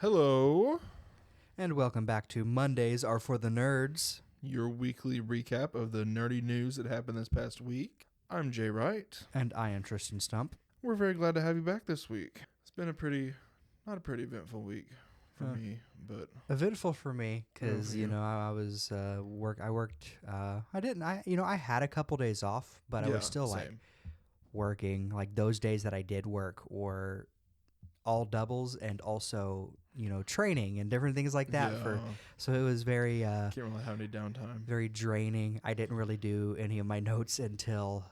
Hello, And welcome back to Mondays Are for the Nerds. your weekly recap of the nerdy news that happened this past week. I'm Jay Wright. And I am Tristan Stump. We're very glad to have you back this week. It's been not a pretty eventful week for me, but Eventful for me because, for you. I was I had a couple days off, but I was still same. working. Like those days that I did work were all doubles and also, training and different things like that. So it was very, Can't really have any downtime. very draining. I didn't really do any of my notes until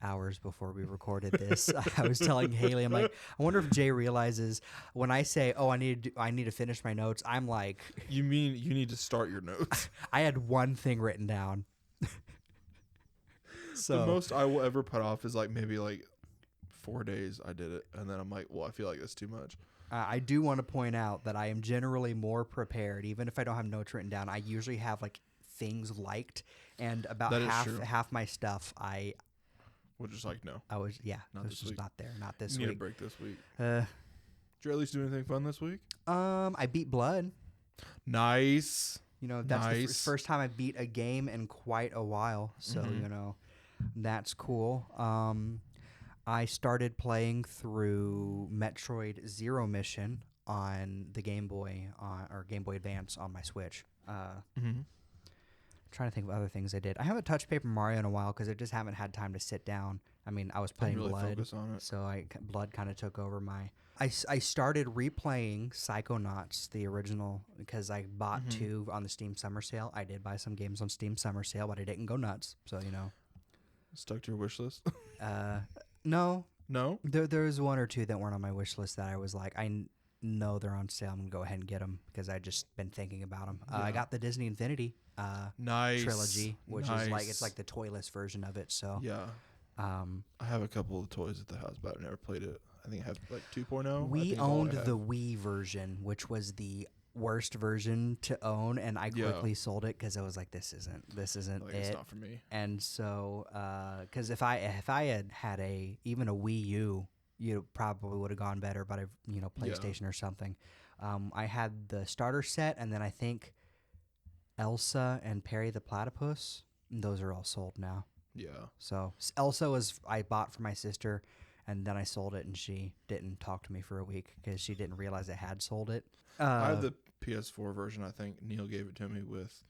hours before we recorded this. I was telling Haley, I'm like, I wonder if Jay realizes when I say, "Oh, I need to finish my notes." I'm like, You mean you need to start your notes? I had one thing written down. So The most I will ever put off is maybe 4 days I did it, and then I'm like, well, I feel like that's too much. I do want to point out that I am generally more prepared, even if I don't have notes written down. I usually have things liked, and about That is true. half my stuff We're just no. I was Not this this was week. not there, not this You need a week. break this week. Uh, Did you at least do anything fun this week? I beat Blood. Nice. That's the Nice. first time I beat a game in quite a while. So, Mhm. that's cool. I started playing through Metroid Zero Mission on the Game Boy or Game Boy Advance on my Switch. Mm-hmm. Trying to think of other things I did. I haven't touched Paper Mario in a while because I just haven't had time to sit down. I mean, I was playing really Blood, focus on it. so Blood kind of took over my. I started replaying Psychonauts, the original, because I bought two on the Steam Summer Sale. I did buy some games on Steam Summer Sale, but I didn't go nuts. So Stuck to your wish list? no, No? there was one or two that weren't on my wish list that I was like, know they're on sale. I'm gonna go ahead and get them because I just been thinking about them. I Yeah. got the Disney Infinity Nice. trilogy, which Nice. is it's like the toyless version of it. So Yeah. I have a couple of toys at the house, but I've never played it. I think I have 2.0. I we think is all I owned have. the Wii version, which was the worst version to own, and I Yeah. quickly sold it because I was like, this isn't It's it. not for me. And so, because if I had even a Wii U, you probably would have gone better, but PlayStation or something. I had the starter set, and then I think Elsa and Perry the Platypus. Those are all sold now. Yeah. So Elsa I bought for my sister, and then I sold it, and she didn't talk to me for a week because she didn't realize I had sold it. I have the PS4 version. I think Neil gave it to me with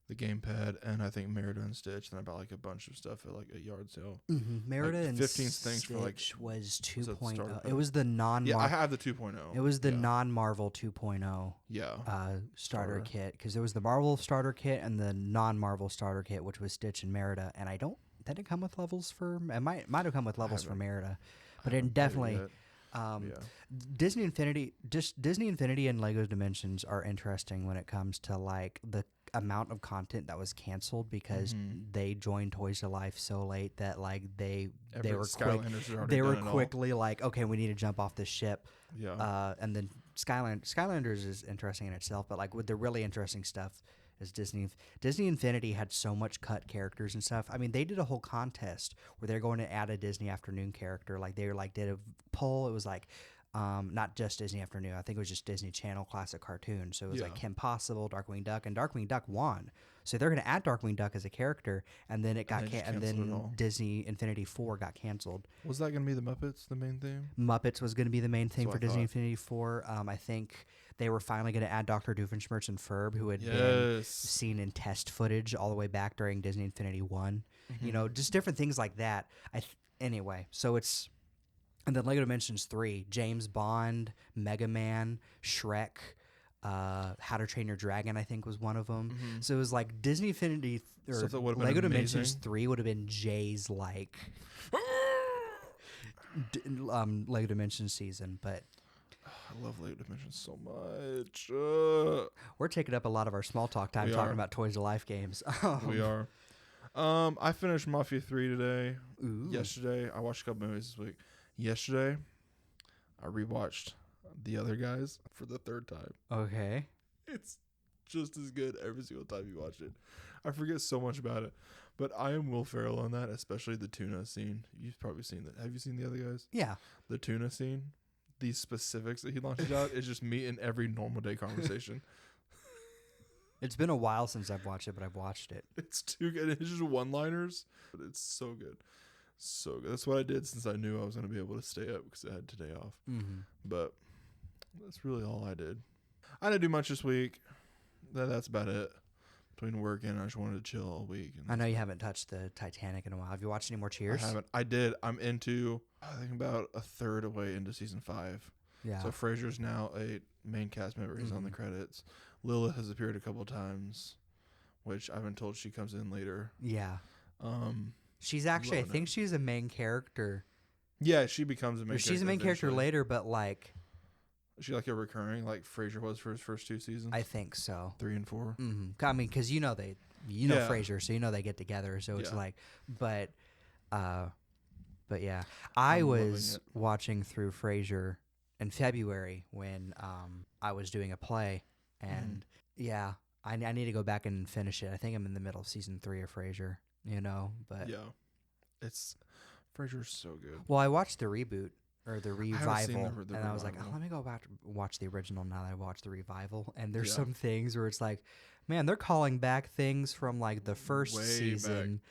the gamepad, and I think Merida and Stitch. And I bought a bunch of stuff at a yard sale. Merida and 15 things for, Stitch was was that the 2.0. starter It pack? was the non. Yeah, I have the 2.0. It was the yeah. non-Marvel 2.0 Yeah. starter Starter. kit because there was the Marvel starter kit and the non-Marvel starter kit, which was Stitch and Merida. And that didn't come with levels for. It might have come with levels for haven't- Merida, I but haven't it played definitely. yet. Yeah. Disney Infinity and Lego Dimensions are interesting when it comes to the amount of content that was canceled because they joined Toys to Life so late that they were quick. Skylanders had already They were done it all. quickly okay, we need to jump off this ship. Yeah. And then Skylanders is interesting in itself, but with the really interesting stuff is Disney Infinity had so much cut characters and stuff. I mean, they did a whole contest where they're going to add a Disney Afternoon character. They did a poll. It was not just Disney Afternoon. I think it was just Disney Channel Classic Cartoon. So it was Kim Possible, Darkwing Duck, and Darkwing Duck won. So they're going to add Darkwing Duck as a character, and then it got they just and canceled it then all. Disney Infinity 4 got canceled. Was that going to be the Muppets, the main theme? Muppets was going to be the main thing what for I Disney thought. Infinity 4. I think they were finally going to add Dr. Doofenshmirtz and Ferb, who had been Yes. seen in test footage all the way back during Disney Infinity 1. Mm-hmm. Just different things like that. Anyway, so it's... And then Lego Dimensions 3, James Bond, Mega Man, Shrek, How to Train Your Dragon, I think was one of them. So it was Disney Infinity... Or Stuff that would've been Lego Dimensions amazing. 3 would have been Jay's, Lego Dimensions season, but... I love Lego Dimensions so much. We're taking up a lot of our small talk time We talking are. about Toys to Life games. We are. I finished Mafia 3 today. Ooh. Yesterday, I watched a couple movies this week. Yesterday, I rewatched The Other Guys for the third time. Okay. It's just as good every single time you watch it. I forget so much about it. But I am Will Ferrell on that, especially the tuna scene. You've probably seen that. Have you seen The Other Guys? Yeah. The tuna scene. these specifics that he launches out is just me in every normal day conversation. It's been a while since I've watched it, but I've watched it. It's too good. It's just one-liners, but it's so good. So good. That's what I did since I knew I was going to be able to stay up because I had today off. Mm-hmm. But that's really all I did. I didn't do much this week. That's about it. Between work and I just wanted to chill all week. And I know you haven't touched the Titanic in a while. Have you watched any more Cheers? I haven't. I did. I'm into, I think about a third away into season 5. Yeah. So Frasier's now a main cast member. He's on the credits. Lilith has appeared a couple of times, which I've been told she comes in later. Yeah. She's actually, I think she's a main character. Yeah, she becomes a main character. She's a main character later, but like. Is she like a recurring, like Frasier was for his first 2 seasons? I think so. 3 and 4. Mm-hmm. I mean, because you know Frasier, so you know they get together. So it's like, but yeah, I was watching through Frasier in February when I was doing a play, and yeah, I need to go back and finish it. I think I'm in the middle of season 3 of Frasier. But yeah, it's Frasier's so good. Well, I watched the reboot. Or the revival, I was like, oh, let me go back to watch the original now that I watched the revival. And there's some things where it's like, man, they're calling back things from like the first season,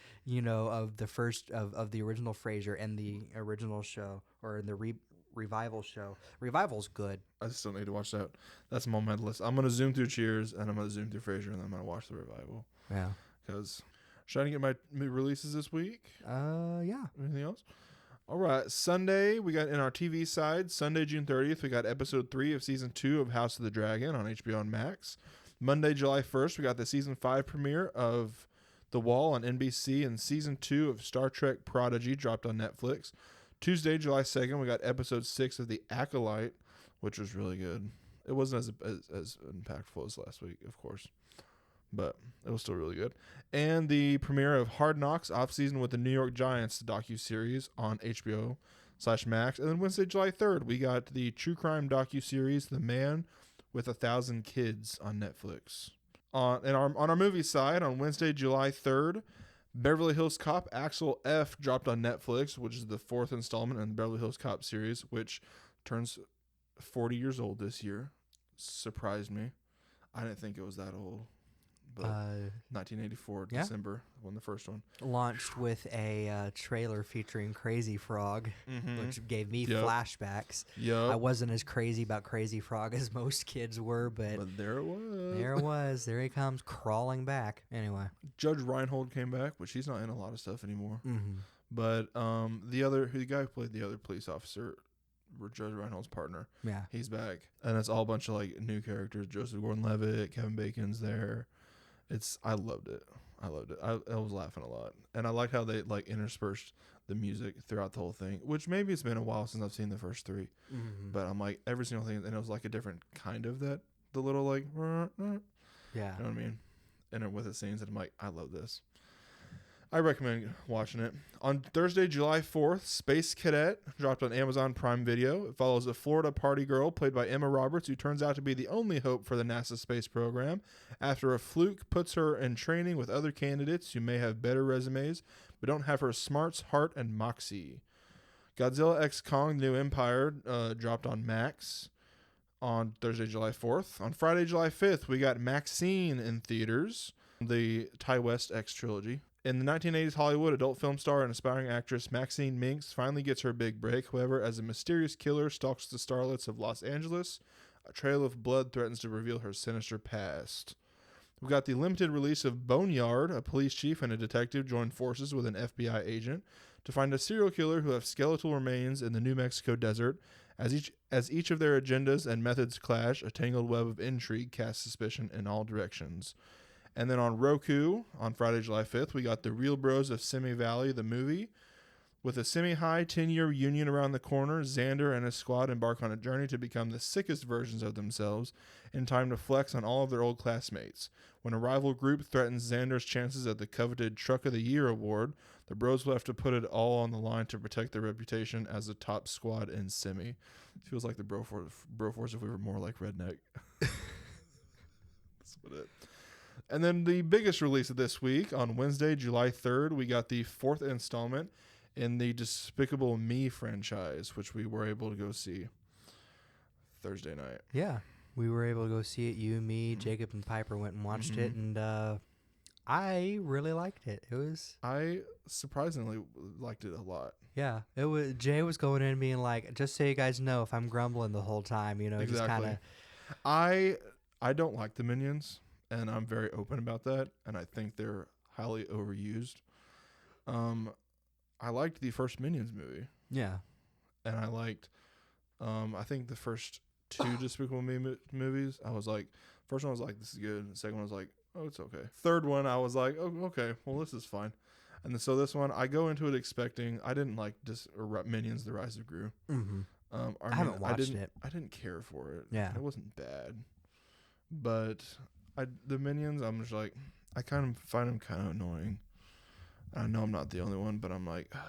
of the first of the original Frasier and the original show or the revival show. Revival's good. I still need to watch that. That's on my list. I'm gonna zoom through Cheers and I'm gonna zoom through Frasier and then I'm gonna watch the revival. Yeah. Because should I get my releases this week? Yeah. Anything else? All right, Sunday, we got in our TV side, Sunday, June 30th, we got episode 3 of season 2 of House of the Dragon on HBO and Max. Monday, July 1st, we got the season 5 premiere of The Wall on NBC, and season 2 of Star Trek Prodigy dropped on Netflix. Tuesday, July 2nd, we got episode 6 of The Acolyte, which was really good. It wasn't as impactful as last week, of course, but it was still really good. And the premiere of Hard Knocks Offseason with the New York Giants docuseries on HBO/Max. And then Wednesday, July 3rd, we got the true crime docuseries The Man with 1,000 Kids on Netflix. On our movie side, on Wednesday, July 3rd, Beverly Hills Cop Axel F dropped on Netflix, which is the 4th installment in the Beverly Hills Cop series, which turns 40 years old this year. Surprised me. I didn't think it was that old. But 1984, December, when the first one launched with a trailer featuring Crazy Frog, which gave me flashbacks. I wasn't as crazy about Crazy Frog as most kids were, but there it was. There it was. There he comes crawling back. Anyway, Judge Reinhold came back, which he's not in a lot of stuff anymore. But the guy who played the other police officer, Judge Reinhold's partner, he's back, and it's all a bunch of like new characters. Joseph Gordon-Levitt, Kevin Bacon's there. I loved it. I was laughing a lot. And I like how they like interspersed the music throughout the whole thing, which maybe it's been a while since I've seen the first 3. But I'm like, every single thing, and it was like a different kind of the little like, you know what I mean? And with the scenes, and I'm like, I love this. I recommend watching it. On Thursday, July 4th, Space Cadet dropped on Amazon Prime Video. It follows a Florida party girl played by Emma Roberts, who turns out to be the only hope for the NASA space program after a fluke puts her in training with other candidates who may have better resumes but don't have her smarts, heart, and moxie. Godzilla x Kong: The New Empire dropped on Max on Thursday, July 4th. On Friday, July 5th, we got Maxine in theaters, the Ty West X trilogy. In the 1980s Hollywood, adult film star and aspiring actress Maxine Minks finally gets her big break. However, as a mysterious killer stalks the starlets of Los Angeles, a trail of blood threatens to reveal her sinister past. We've got the limited release of Boneyard. A police chief and a detective join forces with an FBI agent to find a serial killer who have skeletal remains in the New Mexico desert. As each of their agendas and methods clash, a tangled web of intrigue casts suspicion in all directions. And then on Roku, on Friday, July 5th, we got The Real Bros of Simi Valley, the movie. With a semi-high 10-year union around the corner, Xander and his squad embark on a journey to become the sickest versions of themselves in time to flex on all of their old classmates. When a rival group threatens Xander's chances at the coveted Truck of the Year award, the bros will have to put it all on the line to protect their reputation as the top squad in Simi. It feels like the Broforce if we were more like Redneck. That's what it. And then the biggest release of this week, on Wednesday, July 3rd, we got the 4th installment in the Despicable Me franchise, which we were able to go see. Thursday night. Yeah, we were able to go see it. You, me, Jacob, and Piper went and watched it, and I really liked it. I surprisingly liked it a lot. Yeah, it was. Jay was going in being like, just so you guys know, if I'm grumbling the whole time, Exactly. just kind of. I don't like the Minions, and I'm very open about that, and I think they're highly overused. I liked the first Minions movie. Yeah. And I liked, I think the first 2 Despicable Me movies, I was like, first one I was like, this is good. The second one was like, oh, it's okay. Third one, I was like, oh, okay, well, this is fine. And so this one, I go into it expecting, I didn't like Minions: The Rise of Gru. Mm-hmm. I haven't watched it. I didn't care for it. Yeah. It wasn't bad. But the Minions, I'm just like, I kind of find them kind of annoying. I know I'm not the only one, but I'm like, oh.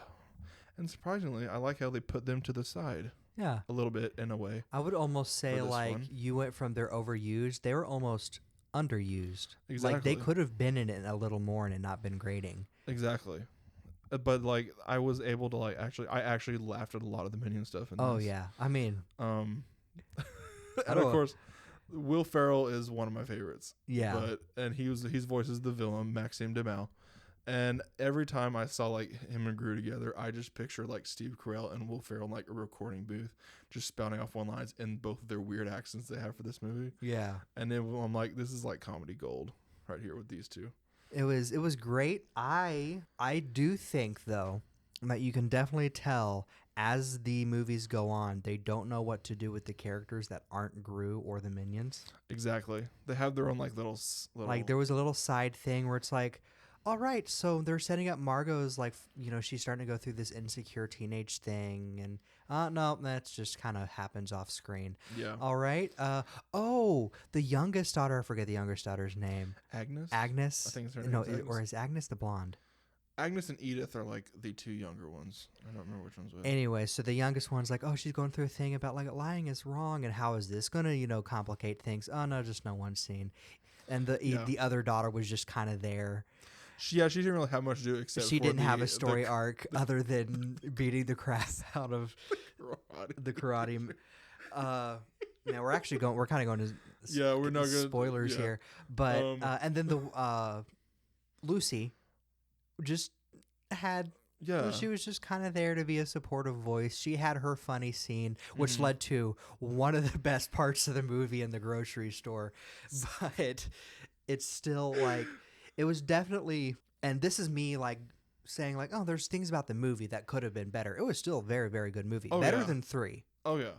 And surprisingly, I like how they put them to the side. Yeah. A little bit, in a way. I would almost say, like, you went from they're overused, they were almost underused. Exactly. Like, they could have been in it a little more and it not been grating. Exactly. But, like, I was able to, like, I actually laughed at a lot of the Minion stuff. Oh, yeah. I mean. And, of course, Will Ferrell is one of my favorites. Yeah. And he voices the villain, Maxime Demel. And every time I saw like him and Gru together, I just picture like Steve Carell and Will Ferrell in like a recording booth, just spouting off one lines in both of their weird accents they have for this movie. Yeah. And then I'm like, this is like comedy gold right here with these two. It was great. I do think though that you can definitely tell as the movies go on, they don't know what to do with the characters that aren't Gru or the Minions. Exactly. They have their own like little like there was a little side thing where it's like, all right, so they're setting up Margot's like, she's starting to go through this insecure teenage thing, and no, that's just kind of happens off screen. Yeah. All right. The youngest daughter, I forget the youngest daughter's name. Agnes. I think it's her name. or is Agnes the blonde? Agnes and Edith are like the 2 younger ones. I don't remember which one's which. Anyway, so the youngest one's like, oh, she's going through a thing about like lying is wrong, and how is this gonna complicate things? Oh no, just no one scene. And the other daughter was just kind of there. She didn't really have much to do except she didn't have a story arc other than beating the crap out of the karate. Now we're kind of going to we're not good spoilers here, but and then the Lucy just had she was just kind of there to be a supportive voice. She had her funny scene, which led to one of the best parts of the movie in the grocery store, but it's still like. It was definitely, and this is me like saying like, oh, there's things about the movie that could have been better. It was still a very, very good movie. Better than 3. Oh, yeah.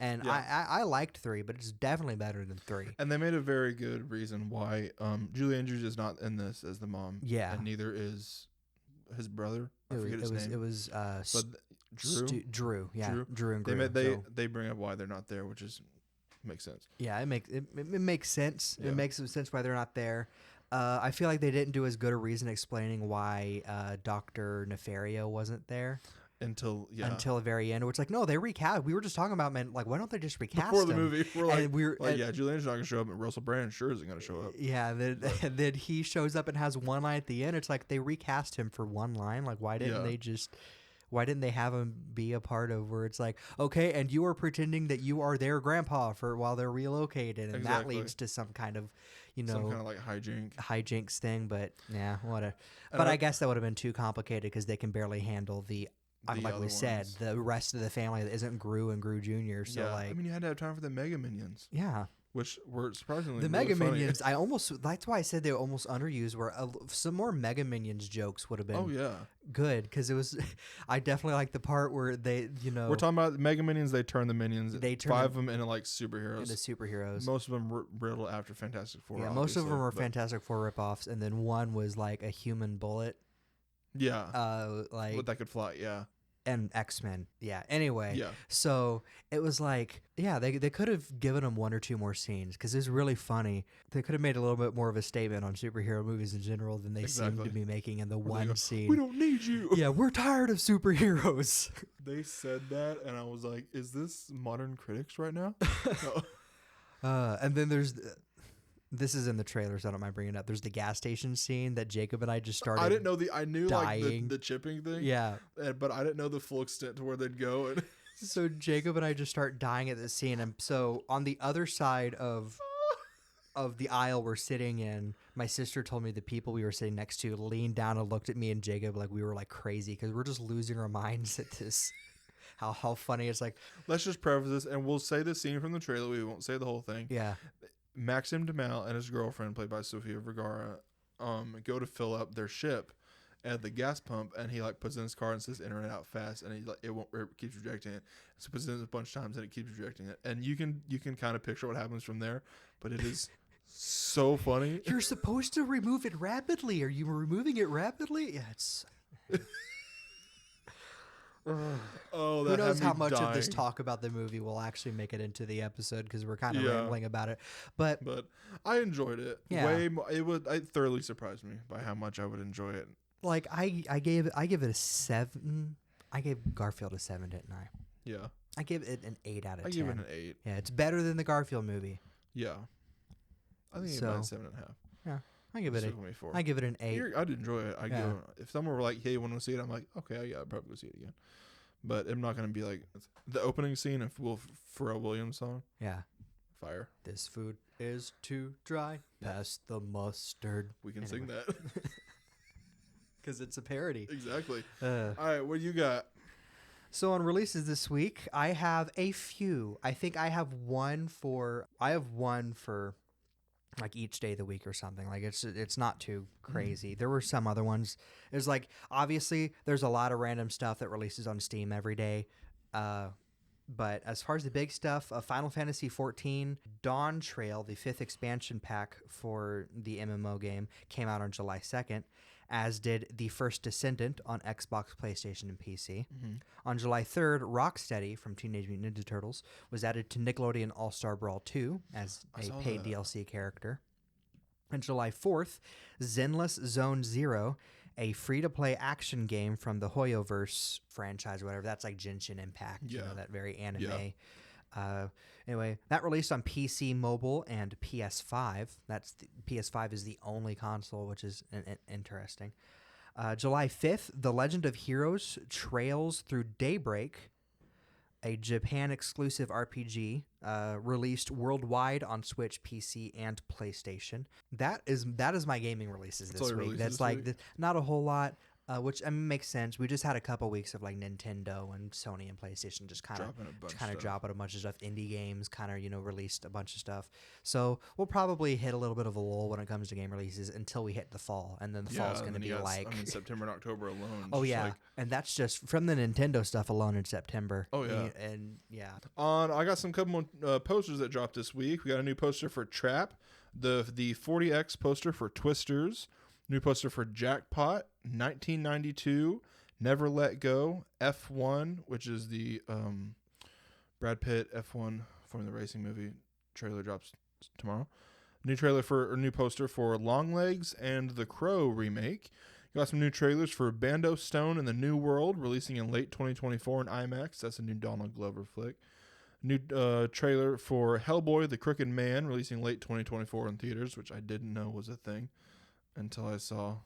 And I liked 3, but it's definitely better than 3. And they made a very good reason why Julie Andrews is not in this as the mom. Yeah. And neither is his brother. I forget his name. It was Drew. Drew. Yeah. Drew and Gru. They bring up why they're not there, which makes sense. Yeah, it makes sense. Yeah. It makes some sense why they're not there. I feel like they didn't do as good a reason explaining why Dr. Nefario wasn't there until the very end. Which like no, they recast. We were just talking about why don't they just recast before the movie? We're like, Julian's not gonna show up, and Russell Brand sure isn't gonna show up. Yeah, and then he shows up and has one line at the end. It's like they recast him for one line. Like why didn't they just? Why didn't they have him be a part of where it's like, okay, and you are pretending that you are their grandpa while they're relocated, and that leads to some kind of, some kind of like hijinks thing. But yeah, whatever. But I guess that would have been too complicated because they can barely handle like we said, the rest of the family that isn't Gru and Gru Jr. So like, I mean, you had to have time for the Mega Minions. Yeah. Which were surprisingly the really Mega funny. Minions. That's why I said they were almost underused. Where some more Mega Minions jokes would have been good because it was. I definitely like the part where they we're talking about Mega Minions. They turn the minions. They turn 5 of them into like superheroes. Most of them riddled after Fantastic Four. Yeah, most of them were Fantastic Four ripoffs, and then one was like a human bullet. Yeah. Like that could fly. Yeah. And X-Men. Yeah. Anyway. Yeah. So it was like, they could have given them 1 or 2 more scenes because it was really funny. They could have made a little bit more of a statement on superhero movies in general than they seem to be making in the one scene. We don't need you. Yeah, we're tired of superheroes. They said that, and I was like, is this modern critics right now? No. And then there's... This is in the trailer, so I don't mind bringing it up. There's the gas station scene that Jacob and I just started. I didn't know I knew dying. like the chipping thing. Yeah, but I didn't know the full extent to where they'd go. And So Jacob and I just start dying at this scene. And so on the other side of the aisle we're sitting in, my sister told me the people we were sitting next to leaned down and looked at me and Jacob like we were like crazy because we're just losing our minds at this. How funny it's like. Let's just preface this, and we'll say the scene from the trailer. We won't say the whole thing. Yeah. Maxim DeMal and his girlfriend, played by Sofia Vergara, go to fill up their ship at the gas pump, and he like puts in his car and says internet out fast, and he like it keeps rejecting it. So he puts it in a bunch of times and it keeps rejecting it. And you can kind of picture what happens from there, but it is so funny. You're supposed to remove it rapidly. Are you removing it rapidly? Yeah, it's Oh, that who knows how much dying. of this talk about the movie will actually make it into the episode because we're kind of rambling about it. But I enjoyed it. Yeah. Way more, it thoroughly surprised me by how much I would enjoy it. Like I give it a 7. I gave Garfield a 7, didn't I? Yeah. I give it an 8 out of 10. I give it an 8. Yeah, it's better than the Garfield movie. Yeah. I think it's about 7.5. Yeah. I give it an 8. I'd enjoy it. If someone were like, "Hey, you want to see it?" I'm like, "Okay, yeah, I'd probably go see it again." But I'm not gonna be like the opening scene of Pharrell Williams song. Yeah, fire. This food is too dry. Pass the mustard. We can sing that because it's a parody. Exactly. All right, what you got? So on releases this week, I have a few. I think I have one for like each day of the week or something. Like it's not too crazy. There were some other ones. It's like obviously there's a lot of random stuff that releases on Steam every day. But as far as the big stuff, Final Fantasy XIV Dawn Trail, the 5th expansion pack for the MMO game, came out on July 2nd, as did The First Descendant on Xbox, PlayStation, and PC. Mm-hmm. On July 3rd, Rocksteady from Teenage Mutant Ninja Turtles was added to Nickelodeon All-Star Brawl 2 as a paid DLC character. On July 4th, Zenless Zone Zero, a free-to-play action game from the Hoyoverse franchise or whatever. That's like Genshin Impact, that very anime. Yeah. Anyway, that released on PC, mobile, and PS5. PS5 is the only console, which is interesting. July 5th, The Legend of Heroes Trails Through Daybreak, a Japan-exclusive RPG, released worldwide on Switch, PC, and PlayStation. That is my gaming releases this week. That's like not a whole lot. Which makes sense. We just had a couple weeks of like Nintendo and Sony and PlayStation just kind of dropping a bunch of stuff. Indie games kind of released a bunch of stuff. So we'll probably hit a little bit of a lull when it comes to game releases until we hit the fall, and then the fall is going to be September and October alone. Oh yeah, and that's just from the Nintendo stuff alone in September. Oh yeah, and yeah. I got some couple more posters that dropped this week. We got a new poster for Trap, the 40X poster for Twisters. New poster for Jackpot, 1992, Never Let Go, F1, which is the Brad Pitt F1 Formula Racing movie. Trailer drops tomorrow. New poster for Longlegs and The Crow remake. You got some new trailers for Bando Stone and the New World, releasing in late 2024 in IMAX. That's a new Donald Glover flick. New trailer for Hellboy, The Crooked Man, releasing late 2024 in theaters, which I didn't know was a thing until I saw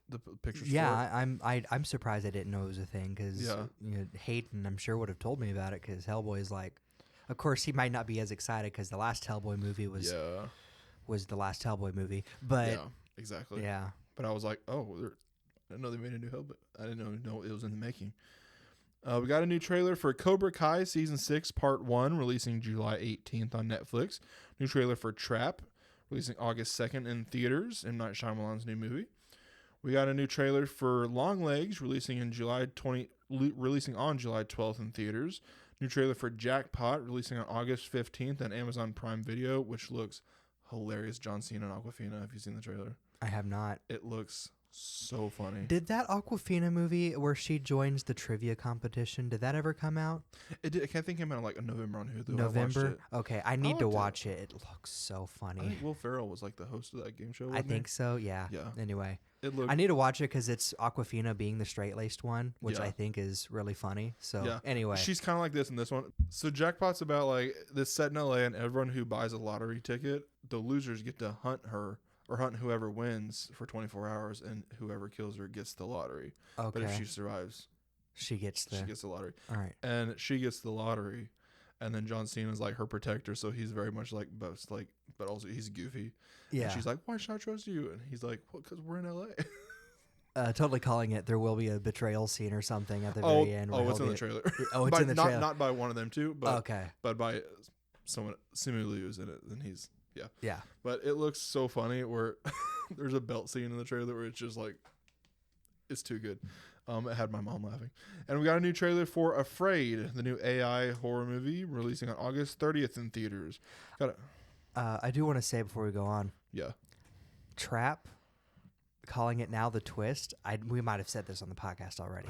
the pictures. Yeah, I'm surprised I didn't know it was a thing because Hayden, I'm sure, would have told me about it because Hellboy is like, of course he might not be as excited because the last Hellboy movie was the last Hellboy movie, but yeah, exactly. Yeah, but I was like, I didn't know they made a new Hellboy. I didn't know it was in the making. We got a new trailer for Cobra Kai Season 6 Part 1, releasing July 18th on Netflix. New trailer for Trap, releasing August 2nd in theaters, M. Night Shyamalan's new movie. We got a new trailer for Longlegs, releasing on July 12th in theaters. New trailer for Jackpot, releasing on August 15th on Amazon Prime Video, which looks hilarious. John Cena and Awkwafina. Have you seen the trailer? I have not. It looks so funny. Did that Awkwafina movie where she joins the trivia competition, did that ever come out? It did. I think it came out like in November on Hulu. November? Okay, I need to watch it. It looks so funny. I think Will Ferrell was like the host of that game show. I think so, yeah. Anyway, I need to watch it because it's Awkwafina being the straight-laced one, which I think is really funny. So anyway. She's kind of like this in this one. So Jackpot's about like this set in LA, and everyone who buys a lottery ticket, the losers get to hunt her or hunt whoever wins for 24 hours, and whoever kills her gets the lottery. Okay. But if she survives, She gets the lottery. All right. And she gets the lottery. And then John Cena's like her protector, so he's very much like both, like, but also he's goofy. Yeah. And she's like, "Why should I trust you?" And he's like, "Well, because we're in LA." Totally calling it. There will be a betrayal scene or something at the very end. Oh, it's in the trailer. It's in the trailer. Not by one of them two, but okay. But by someone seemingly who's in it. And he's yeah. But it looks so funny where there's a belt scene in the trailer where it's just like, it's too good. It had my mom laughing. And we got a new trailer for Afraid, the new AI horror movie releasing on August 30th in theaters. I do want to say before we go on. Yeah. Trap, calling it now the twist. We might have said this on the podcast already.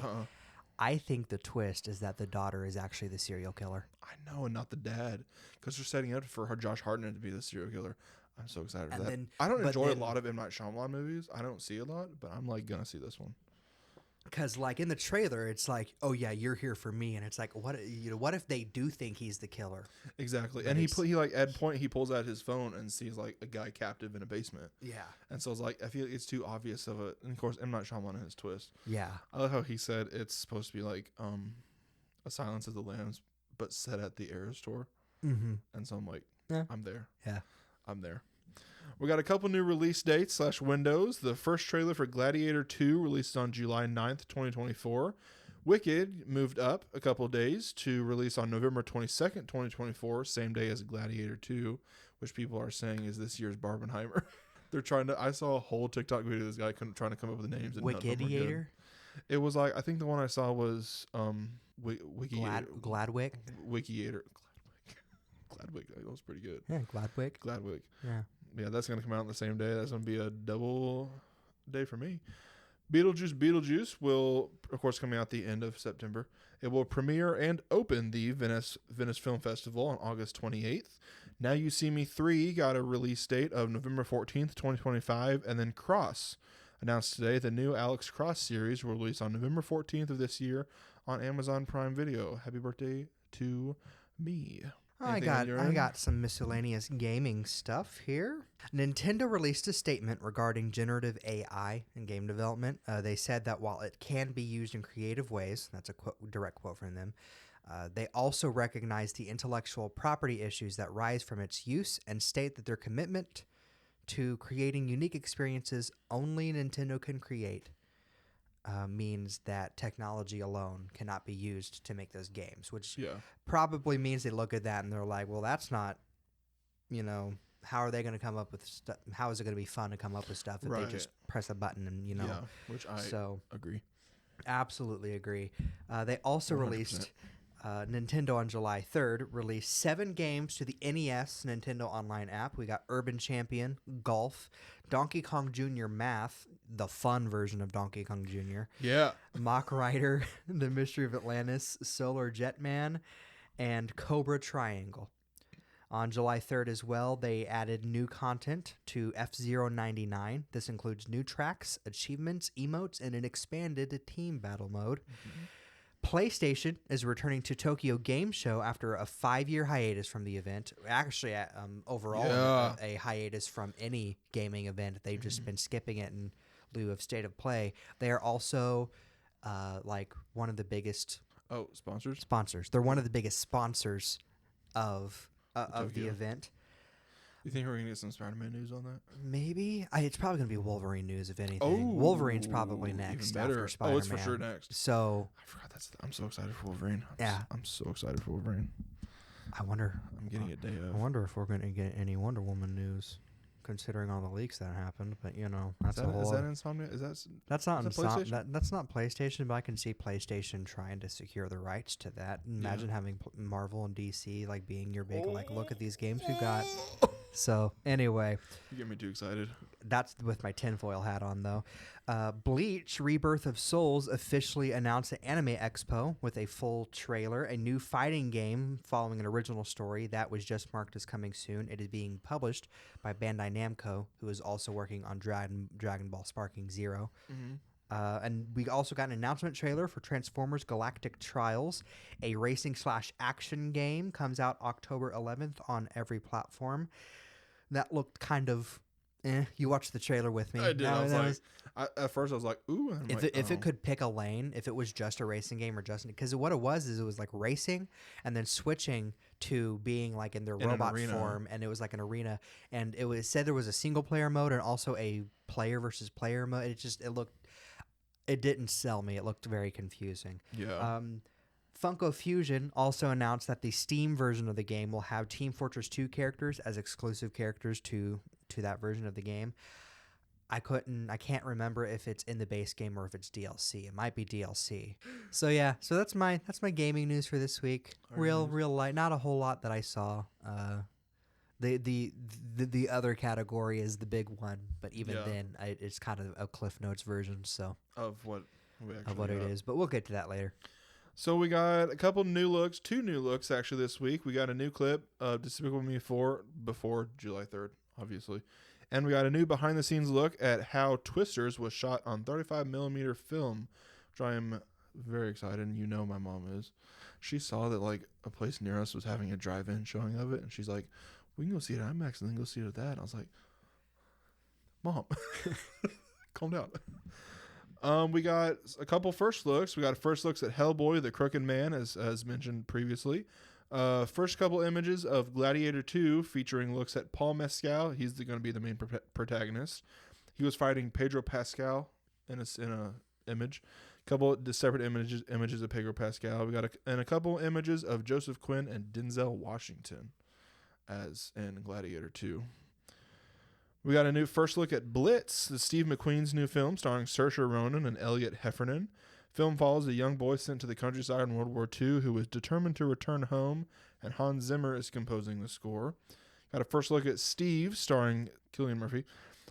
I think the twist is that the daughter is actually the serial killer. I know, and not the dad. Because they're setting up for Josh Hartnett to be the serial killer. I'm so excited for that. I don't enjoy a lot of M. Night Shyamalan movies. I don't see a lot, but I'm like going to see this one. Because like in the trailer, it's like, oh yeah, you're here for me, and it's like, what if they do think he's the killer? Exactly, and he like at point he pulls out his phone and sees like a guy captive in a basement. Yeah, and so it's like I feel like it's too obvious of it. And of course, M. Night Shyamalan and his twist. Yeah, I love how he said it's supposed to be like a Silence of the Lambs, but set at the Eras Tour. Mm-hmm. And so I'm like, I'm there. Yeah, I'm there. We got a couple new release dates / windows. The first trailer for Gladiator 2 released on July 9th, 2024. Wicked moved up a couple days to release on November 22nd, 2024, same day as Gladiator 2, which people are saying is this year's Barbenheimer. They're trying to. I saw a whole TikTok video of this guy trying to come up with the names. Wickidiator? It was like, I think the one I saw was Wickiator. Gladwick? Wickiator. Gladwick. That was pretty good. Yeah, Gladwick. Yeah. Yeah, that's going to come out on the same day. That's going to be a double day for me. Beetlejuice will, of course, come out the end of September. It will premiere and open the Venice Film Festival on August 28th. Now You See Me 3 got a release date of November 14th, 2025. And then Cross announced today the new Alex Cross series will release on November 14th of this year on Amazon Prime Video. Happy birthday to me. I got some miscellaneous gaming stuff here. Nintendo released a statement regarding generative AI in game development. They said that while it can be used in creative ways, that's a direct quote from them, they also recognize the intellectual property issues that rise from its use and state that their commitment to creating unique experiences only Nintendo can create means that technology alone cannot be used to make those games, which probably means they look at that and they're like, well, that's not, how are they going to come up with stuff? How is it going to be fun to come up with stuff if they just press a button and, which I agree. Absolutely agree. They also 100%. Released Nintendo on July 3rd released 7 games to the NES Nintendo Online app. We got Urban Champion, Golf, Donkey Kong Jr. Math, the fun version of Donkey Kong Jr. Yeah. Mach Rider, The Mystery of Atlantis, Solar Jetman, and Cobra Triangle. On July 3rd as well, they added new content to F-Zero 99. This includes new tracks, achievements, emotes, and an expanded team battle mode. Mm-hmm. PlayStation is returning to Tokyo Game Show after a 5-year hiatus from the event. Actually, overall, a hiatus from any gaming event. They've just been skipping it in lieu of State of Play. They are also one of the biggest sponsors. They're one of the biggest sponsors of the event. You think we're going to get some Spider-Man news on that? Maybe. It's probably going to be Wolverine news, if anything. Oh, Wolverine's probably next after Spider-Man. Oh, it's for sure next. So I forgot I'm so excited for Wolverine. I'm so excited for Wolverine. I wonder. I'm getting a day of. I wonder if we're going to get any Wonder Woman news, considering all the leaks that happened. But that's a whole. Is that Insomnia? That's not PlayStation. That's not PlayStation. But I can see PlayStation trying to secure the rights to that. Imagine having Marvel and DC being your big look at these games we got. So anyway, you get me too excited. That's with my tinfoil hat on, though. Bleach: Rebirth of Souls officially announced at Anime Expo with a full trailer, a new fighting game following an original story that was just marked as coming soon. It is being published by Bandai Namco, who is also working on Dragon Ball Sparking Zero. Mm-hmm. And we also got an announcement trailer for Transformers Galactic Trials, a racing/action game, comes out October 11th on every platform. That looked kind of You watched the trailer with me. I did. At first I was like, ooh. If it could pick a lane, if it was just a racing game or just because what it was is it was like racing and then switching to being like in their robot form, and it was like an arena, and it said there was a single player mode and also a player versus player mode. It didn't sell me. It looked very confusing. Yeah. Funko Fusion also announced that the Steam version of the game will have Team Fortress 2 characters as exclusive characters to that version of the game. I can't remember if it's in the base game or if it's DLC. It might be DLC. So yeah, that's my gaming news for this week. Real light, not a whole lot that I saw. The other category is the big one, but even then, it's kind of a Cliff Notes version. So of what it is, but we'll get to that later. So we got a couple new looks, 2 new looks actually this week. We got a new clip of Despicable Me 4 before July 3rd, obviously. And we got a new behind-the-scenes look at how Twisters was shot on 35mm film, which I am very excited, and you know my mom is. She saw that like a place near us was having a drive-in showing of it, and she's like, we can go see it at IMAX and then go see it at that. And I was like, Mom, calm down. We got a couple first looks. We got first looks at Hellboy, the Crooked Man, as mentioned previously. First couple images of Gladiator 2 featuring looks at Paul Mescal. He's going to be the main protagonist. He was fighting Pedro Pascal in a image. Couple separate images of Pedro Pascal. We got a couple images of Joseph Quinn and Denzel Washington as in Gladiator 2. We got a new first look at Blitz, the Steve McQueen's new film starring Saoirse Ronan and Elliot Heffernan. Film follows a young boy sent to the countryside in World War II who is determined to return home, and Hans Zimmer is composing the score. Got a first look at Steve, starring Cillian Murphy.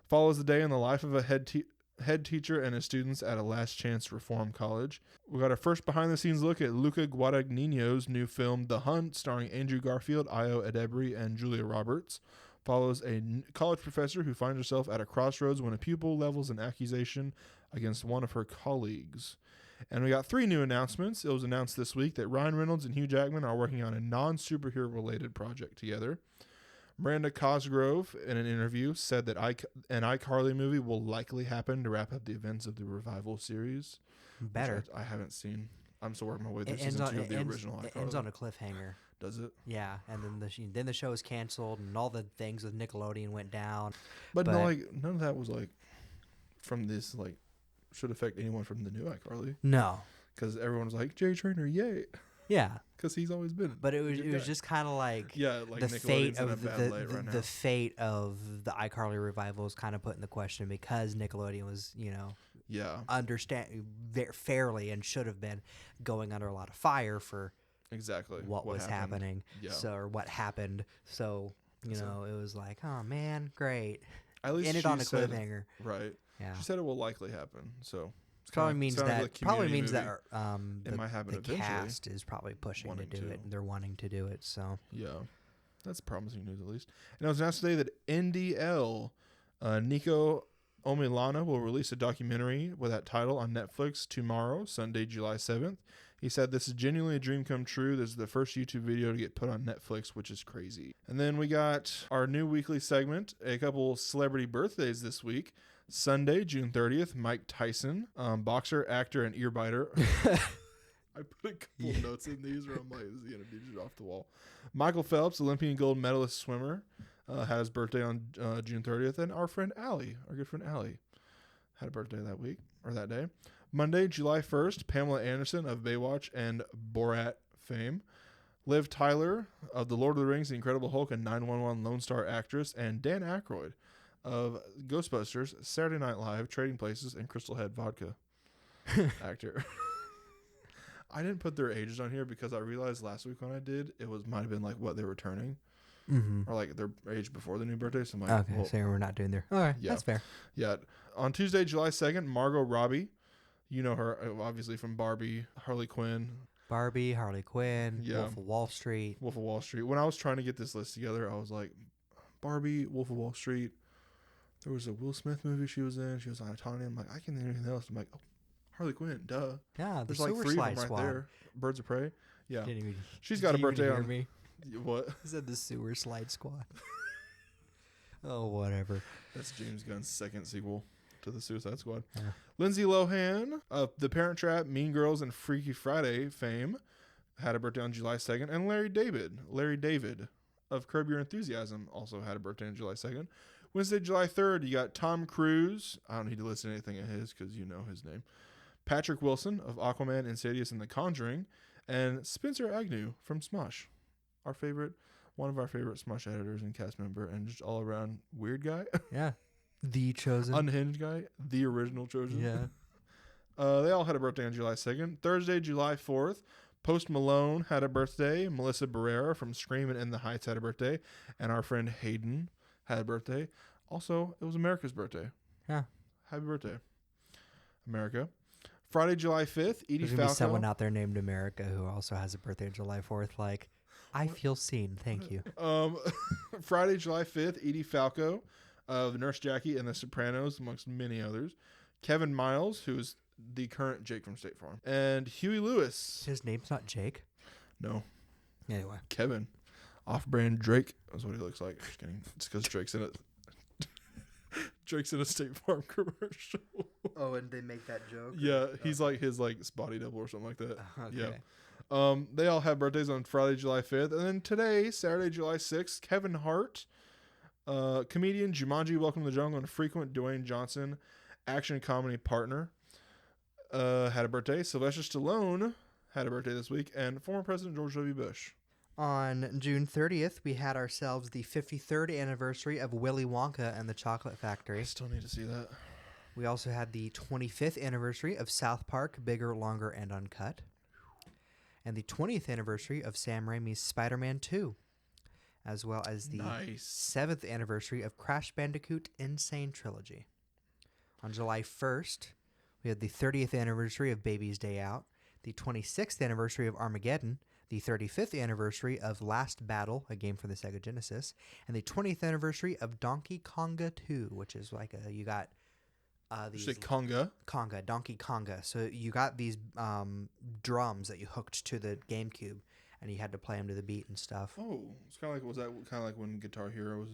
Follows the day in the life of a head teacher and his students at a Last Chance Reform College. We got our first behind-the-scenes look at Luca Guadagnino's new film, The Hunt, starring Andrew Garfield, Io Adebri, and Julia Roberts. Follows a college professor who finds herself at a crossroads when a pupil levels an accusation against one of her colleagues. And we got 3 new announcements. It was announced this week that Ryan Reynolds and Hugh Jackman are working on a non-superhero related project together. Miranda Cosgrove, in an interview, said that an iCarly movie will likely happen to wrap up the events of the revival series. Better. I haven't seen. I'm still working my way through season 2 of the original iCarly. It ends on a cliffhanger. Does it? Yeah, and then the show was canceled, and all the things with Nickelodeon went down. But no, none of that was from this should affect anyone from the new iCarly. No, because everyone was like, Jay Traynor, yay. Yeah, because he's always been. But it was just kind of like the fate of the fate of the iCarly revival is kind of put in the question because Nickelodeon was understand fairly and should have been going under a lot of fire for exactly what was happening. Or what happened. So it was like, oh man, great. At least ended on a cliffhanger, right? Yeah, she said it will likely happen. So probably means that it might happen the cast is probably pushing to do it, and they're wanting to do it. So yeah, that's promising news at least. And it was announced today that NDL, Nico Omilana, will release a documentary with that title on Netflix tomorrow, Sunday, July 7th. He said, this is genuinely a dream come true. This is the first YouTube video to get put on Netflix, which is crazy. And then we got our new weekly segment, a couple celebrity birthdays this week. Sunday, June 30th, Mike Tyson, boxer, actor, and earbiter. I put a couple notes in these where I'm like, this is going to be just off the wall. Michael Phelps, Olympian gold medalist swimmer, had his birthday on June 30th. And our friend Allie, our good friend Allie, had a birthday that day. Monday, July 1st, Pamela Anderson of Baywatch and Borat fame. Liv Tyler of The Lord of the Rings, The Incredible Hulk, and 911 Lone Star actress. And Dan Aykroyd of Ghostbusters, Saturday Night Live, Trading Places, and Crystal Head Vodka actor. I didn't put their ages on here because I realized last week when I did, might have been what they were turning. Mm-hmm. Or their age before the new birthday. So I'm like, okay, so we're not doing there. All right, that's fair. Yeah. On Tuesday, July 2nd, Margot Robbie. You know her, obviously, from Barbie, Harley Quinn. Barbie, Harley Quinn, Wolf of Wall Street. Wolf of Wall Street. When I was trying to get this list together, I was like, Barbie, Wolf of Wall Street. There was a Will Smith movie she was in. She was on Autonomy. I'm like, I can't think of anything else. I'm like, oh, Harley Quinn, duh. Yeah, there's 3 of them right there. Birds of Prey. Yeah. She's got a birthday on me. What? I said the Sewer Slide Squad. Oh, whatever. That's James Gunn's second sequel to the Suicide Squad. Yeah. Lindsay Lohan of The Parent Trap, Mean Girls, and Freaky Friday fame had a birthday on July 2nd. And Larry David of Curb Your Enthusiasm also had a birthday on July 2nd. Wednesday, July 3rd, you got Tom Cruise. I don't need to listen to anything of his because you know his name. Patrick Wilson of Aquaman, Insidious, and The Conjuring. And Spencer Agnew from Smosh. One of our favorite Smosh editors and cast member, and just all around weird guy. Yeah. The Chosen. Unhinged guy. The original Chosen. Yeah. They all had a birthday on July 2nd. Thursday, July 4th, Post Malone had a birthday. Melissa Barrera from Scream and In the Heights had a birthday. And our friend Hayden had a birthday. Also, it was America's birthday. Yeah. Happy birthday, America. Friday, July 5th, Edie There's Falco. going to be someone out there named America who also has a birthday on July 4th. Like, I feel seen. Thank you. Friday, July 5th, Edie Falco of Nurse Jackie and The Sopranos, amongst many others. Kevin Miles, who is the current Jake from State Farm. And Huey Lewis. His name's not Jake? No. Anyway. Kevin. Off-brand Drake. That's what he looks like. Just kidding. It's because Drake's in it. Drake's in a State Farm commercial. Oh, and they make that joke? Yeah, he's like his body double or something like that. Okay. Yeah. They all have birthdays on Friday, July 5th. And then today, Saturday, July 6th, Kevin Hart, comedian, Jumanji, Welcome to the Jungle, and frequent Dwayne Johnson action comedy partner, had a birthday. Sylvester Stallone had a birthday this week, and former President George W. Bush. On June 30th, we had ourselves the 53rd anniversary of Willy Wonka and the Chocolate Factory. I still need to see that. We also had the 25th anniversary of South Park, Bigger, Longer, and Uncut. And the 20th anniversary of Sam Raimi's Spider-Man 2. As well as the 7th anniversary of Crash Bandicoot Insane Trilogy. On July 1st, we had the 30th anniversary of Baby's Day Out, the 26th anniversary of Armageddon, the 35th anniversary of Last Battle, a game for the Sega Genesis, and the 20th anniversary of Donkey Konga 2, which is like you got these... You say Konga? Konga, Donkey Konga. So you got these drums that you hooked to the GameCube, and you had to play them to the beat and stuff. Oh, it's kind of like, was that kind of like when Guitar Hero was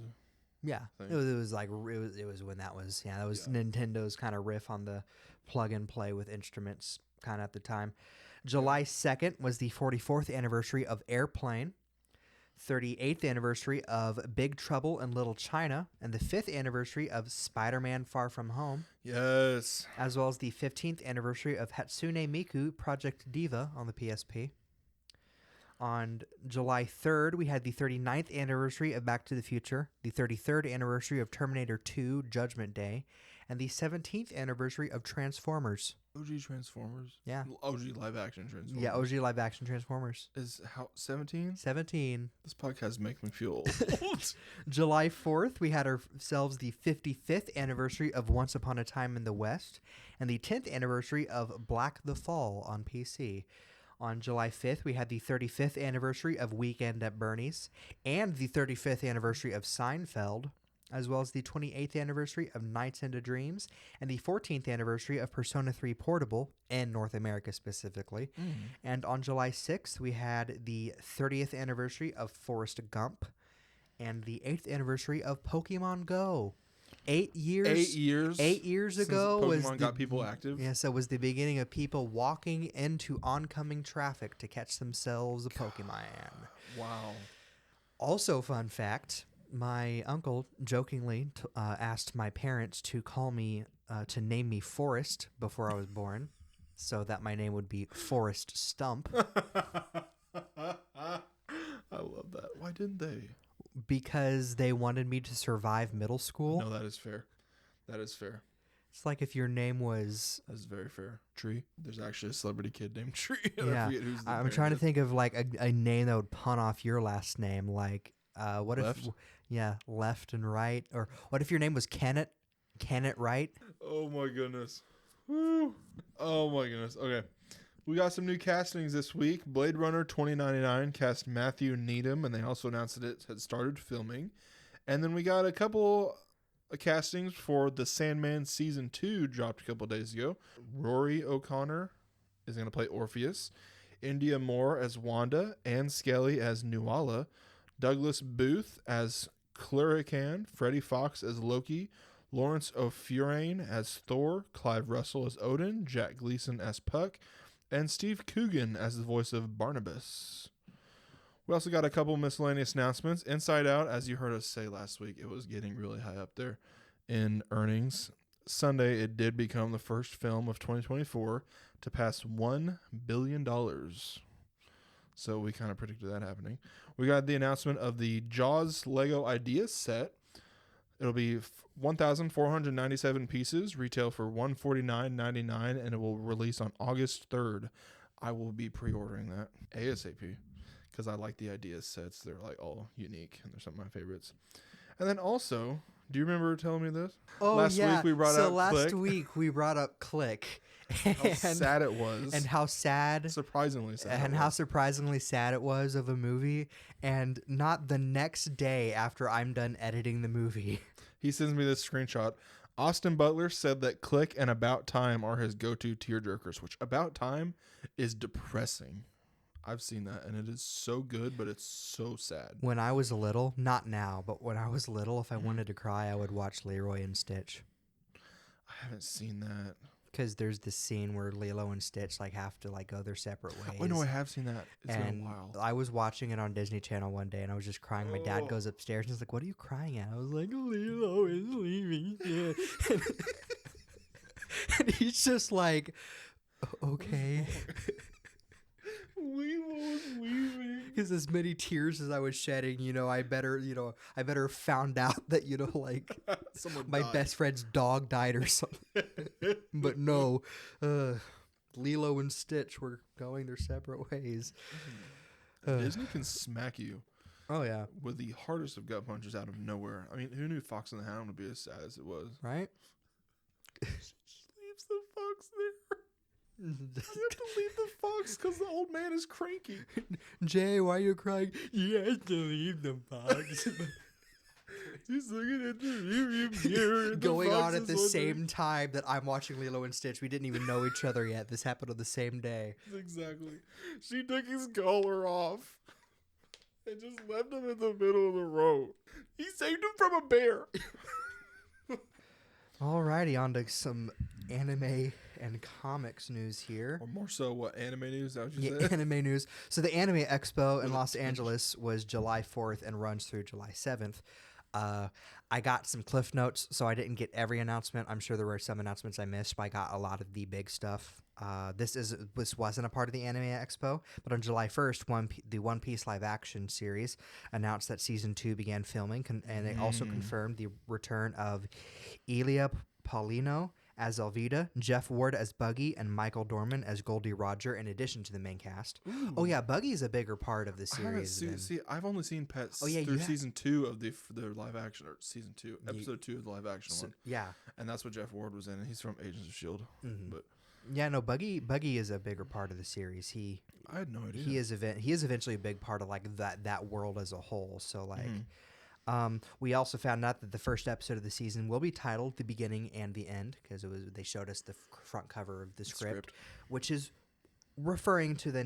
Yeah, it was when that was Nintendo's kind of riff on the plug and play with instruments kind of at the time. July 2nd was the 44th anniversary of Airplane, 38th anniversary of Big Trouble in Little China, and the 5th anniversary of Spider-Man Far From Home. Yes. As well as the 15th anniversary of Hatsune Miku Project Diva on the PSP. On July 3rd, we had the 39th anniversary of Back to the Future, the 33rd anniversary of Terminator 2 Judgment Day, and the 17th anniversary of Transformers. OG Transformers? Yeah. OG live-action Transformers. Yeah, OG live-action Transformers. Is how 17? 17. This podcast makes me feel old. July 4th, we had ourselves the 55th anniversary of Once Upon a Time in the West, and the 10th anniversary of Black the Fall on PC. On July 5th, we had the 35th anniversary of Weekend at Bernie's and the 35th anniversary of Seinfeld, as well as the 28th anniversary of Nights into Dreams and the 14th anniversary of Persona 3 Portable, in North America specifically. And on July 6th, we had the 30th anniversary of Forrest Gump and the 8th anniversary of Pokemon Go. 8 years. 8 years ago Pokemon was got people active. Yes, it was the beginning of people walking into oncoming traffic to catch themselves a Pokemon. Wow. Also, fun fact: my uncle jokingly asked my parents to call me to name me Forrest before I was born, so that my name would be Forrest Stump. I love that. Why didn't they? Because they wanted me to survive middle school. No, that is fair. That is fair. It's like if your name was... That is very fair. Tree. There's actually a celebrity kid named Tree. Yeah. I forget who's the I'm trying to think of like a name that would pun off your last name. Like, what Left? if... Yeah, Left and Right. Or what if your name was Kenneth? Kenneth Wright? Oh my goodness. Woo. Oh my goodness. Okay. We got some new castings this week. Blade Runner 2099 cast Matthew Needham, and they also announced that it had started filming. And then we got a couple of castings for The Sandman Season 2, dropped a couple days ago. Rory O'Connor is going to play Orpheus. India Moore as Wanda. Anne Skelly as Nuala. Douglas Booth as Clara Can, Freddie Fox as Loki, Lawrence O'Furane as Thor, Clive Russell as Odin, Jack Gleason as Puck, and Steve Coogan as the voice of Barnabas. We also got a couple miscellaneous announcements. Inside Out, as you heard us say last week, it was getting really high up there in earnings. Sunday, it did become the first film of 2024 to pass $1 billion. So we kind of predicted that happening. We got the announcement of the Jaws Lego Ideas set. It'll be 1,497 pieces, retail for $149.99, and it will release on August 3rd. I will be pre-ordering that ASAP because I like the Ideas sets. They're like all unique, and they're some of my favorites. And then also, do you remember telling me this? Oh, last week we brought up last Click. week we brought up Click. How sad it was. And how sad. Surprisingly sad. And how surprisingly sad it was of a movie. And not the next day after I'm done editing the movie. He sends me this screenshot. Austin Butler said that Click and About Time are his go-to tearjerkers, which About Time is depressing. I've seen that, and it is so good, but it's so sad. When I was little, not now, but when I was little, if I wanted to cry, I would watch Leroy and Stitch. I haven't seen that. Because there's this scene where Lilo and Stitch like have to like go their separate ways. Oh no, I have seen that. It's been a while. I was watching it on Disney Channel one day, and I was just crying. My dad goes upstairs and he's like, "What are you crying at?" I was like, "Lilo is leaving." Yeah. And he's just like, "Okay." Lilo's leaving. Because as many tears as I was shedding, I better found out that like my best friend's dog died or something. But no, Lilo and Stitch were going their separate ways. Disney can smack you. Oh yeah, with the hardest of gut punches out of nowhere. I mean, who knew Fox and the Hound would be as sad as it was? Right? She just leaves the fox there. You have to leave the fox because the old man is cranky. Jay, why are you crying? You have to leave the fox. He's looking at the rearview mirror. Going on at the same time that I'm watching Lilo and Stitch. We didn't even know each other yet. This happened on the same day. Exactly. She took his collar off and just left him in the middle of the road. He saved him from a bear. Alrighty, on to some anime and comics news here. Or more so, what, anime news? Is that what you Yeah, said? anime news. So the Anime Expo in Los Angeles was July 4th and runs through July 7th. I got some cliff notes, so I didn't get every announcement. I'm sure there were some announcements I missed, but I got a lot of the big stuff. This wasn't a part of the Anime Expo, but on July 1st, the One Piece live action series announced that season 2 began filming, and they also confirmed the return of Elia Paulino as Elvita, Jeff Ward as Buggy, and Michael Dorman as Goldie Roger, in addition to the main cast. Ooh. Oh yeah, Buggy is a bigger part of the series. I've only seen Pets through season 2 of the live action, or season 2, episode 2 of the live action one. Yeah, and that's what Jeff Ward was in, and he's from Agents of S.H.I.E.L.D. But yeah, no, Buggy is a bigger part of the series. I had no idea. He is eventually a big part of like that world as a whole. So like. We also found out that the first episode of the season will be titled "The Beginning and the End" because they showed us the front cover of the script, which is referring to the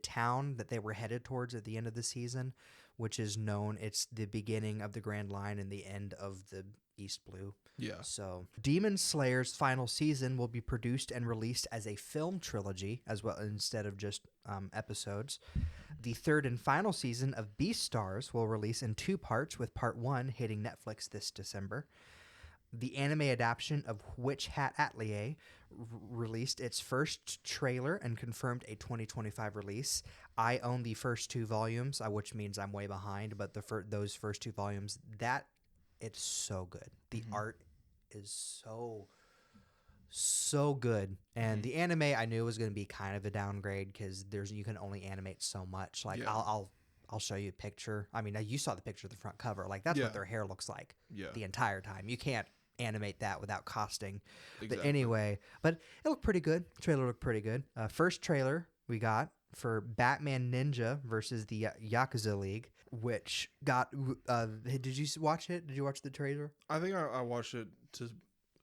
town that they were headed towards at the end of the season, which is known. It's the beginning of the Grand Line and the end of the East Blue. Yeah. So Demon Slayer's final season will be produced and released as a film trilogy as well instead of just episodes. The third and final season of Beastars will release in 2 parts, with part 1 hitting Netflix this December. The anime adaptation of Witch Hat Atelier released its first trailer and confirmed a 2025 release. I own the first 2 volumes, which means I'm way behind, but those first 2 volumes, it's so good. The art is so good, and the anime I knew was going to be kind of a downgrade because you can only animate so much. Like I'll show you a picture. I mean, you saw the picture of the front cover. Like that's what their hair looks like the entire time. You can't animate that without costing. Exactly. But anyway, but it looked pretty good. The trailer looked pretty good. First trailer we got for Batman Ninja versus the Yakuza League, which got. Did you watch it? Did you watch the trailer? I think I watched it to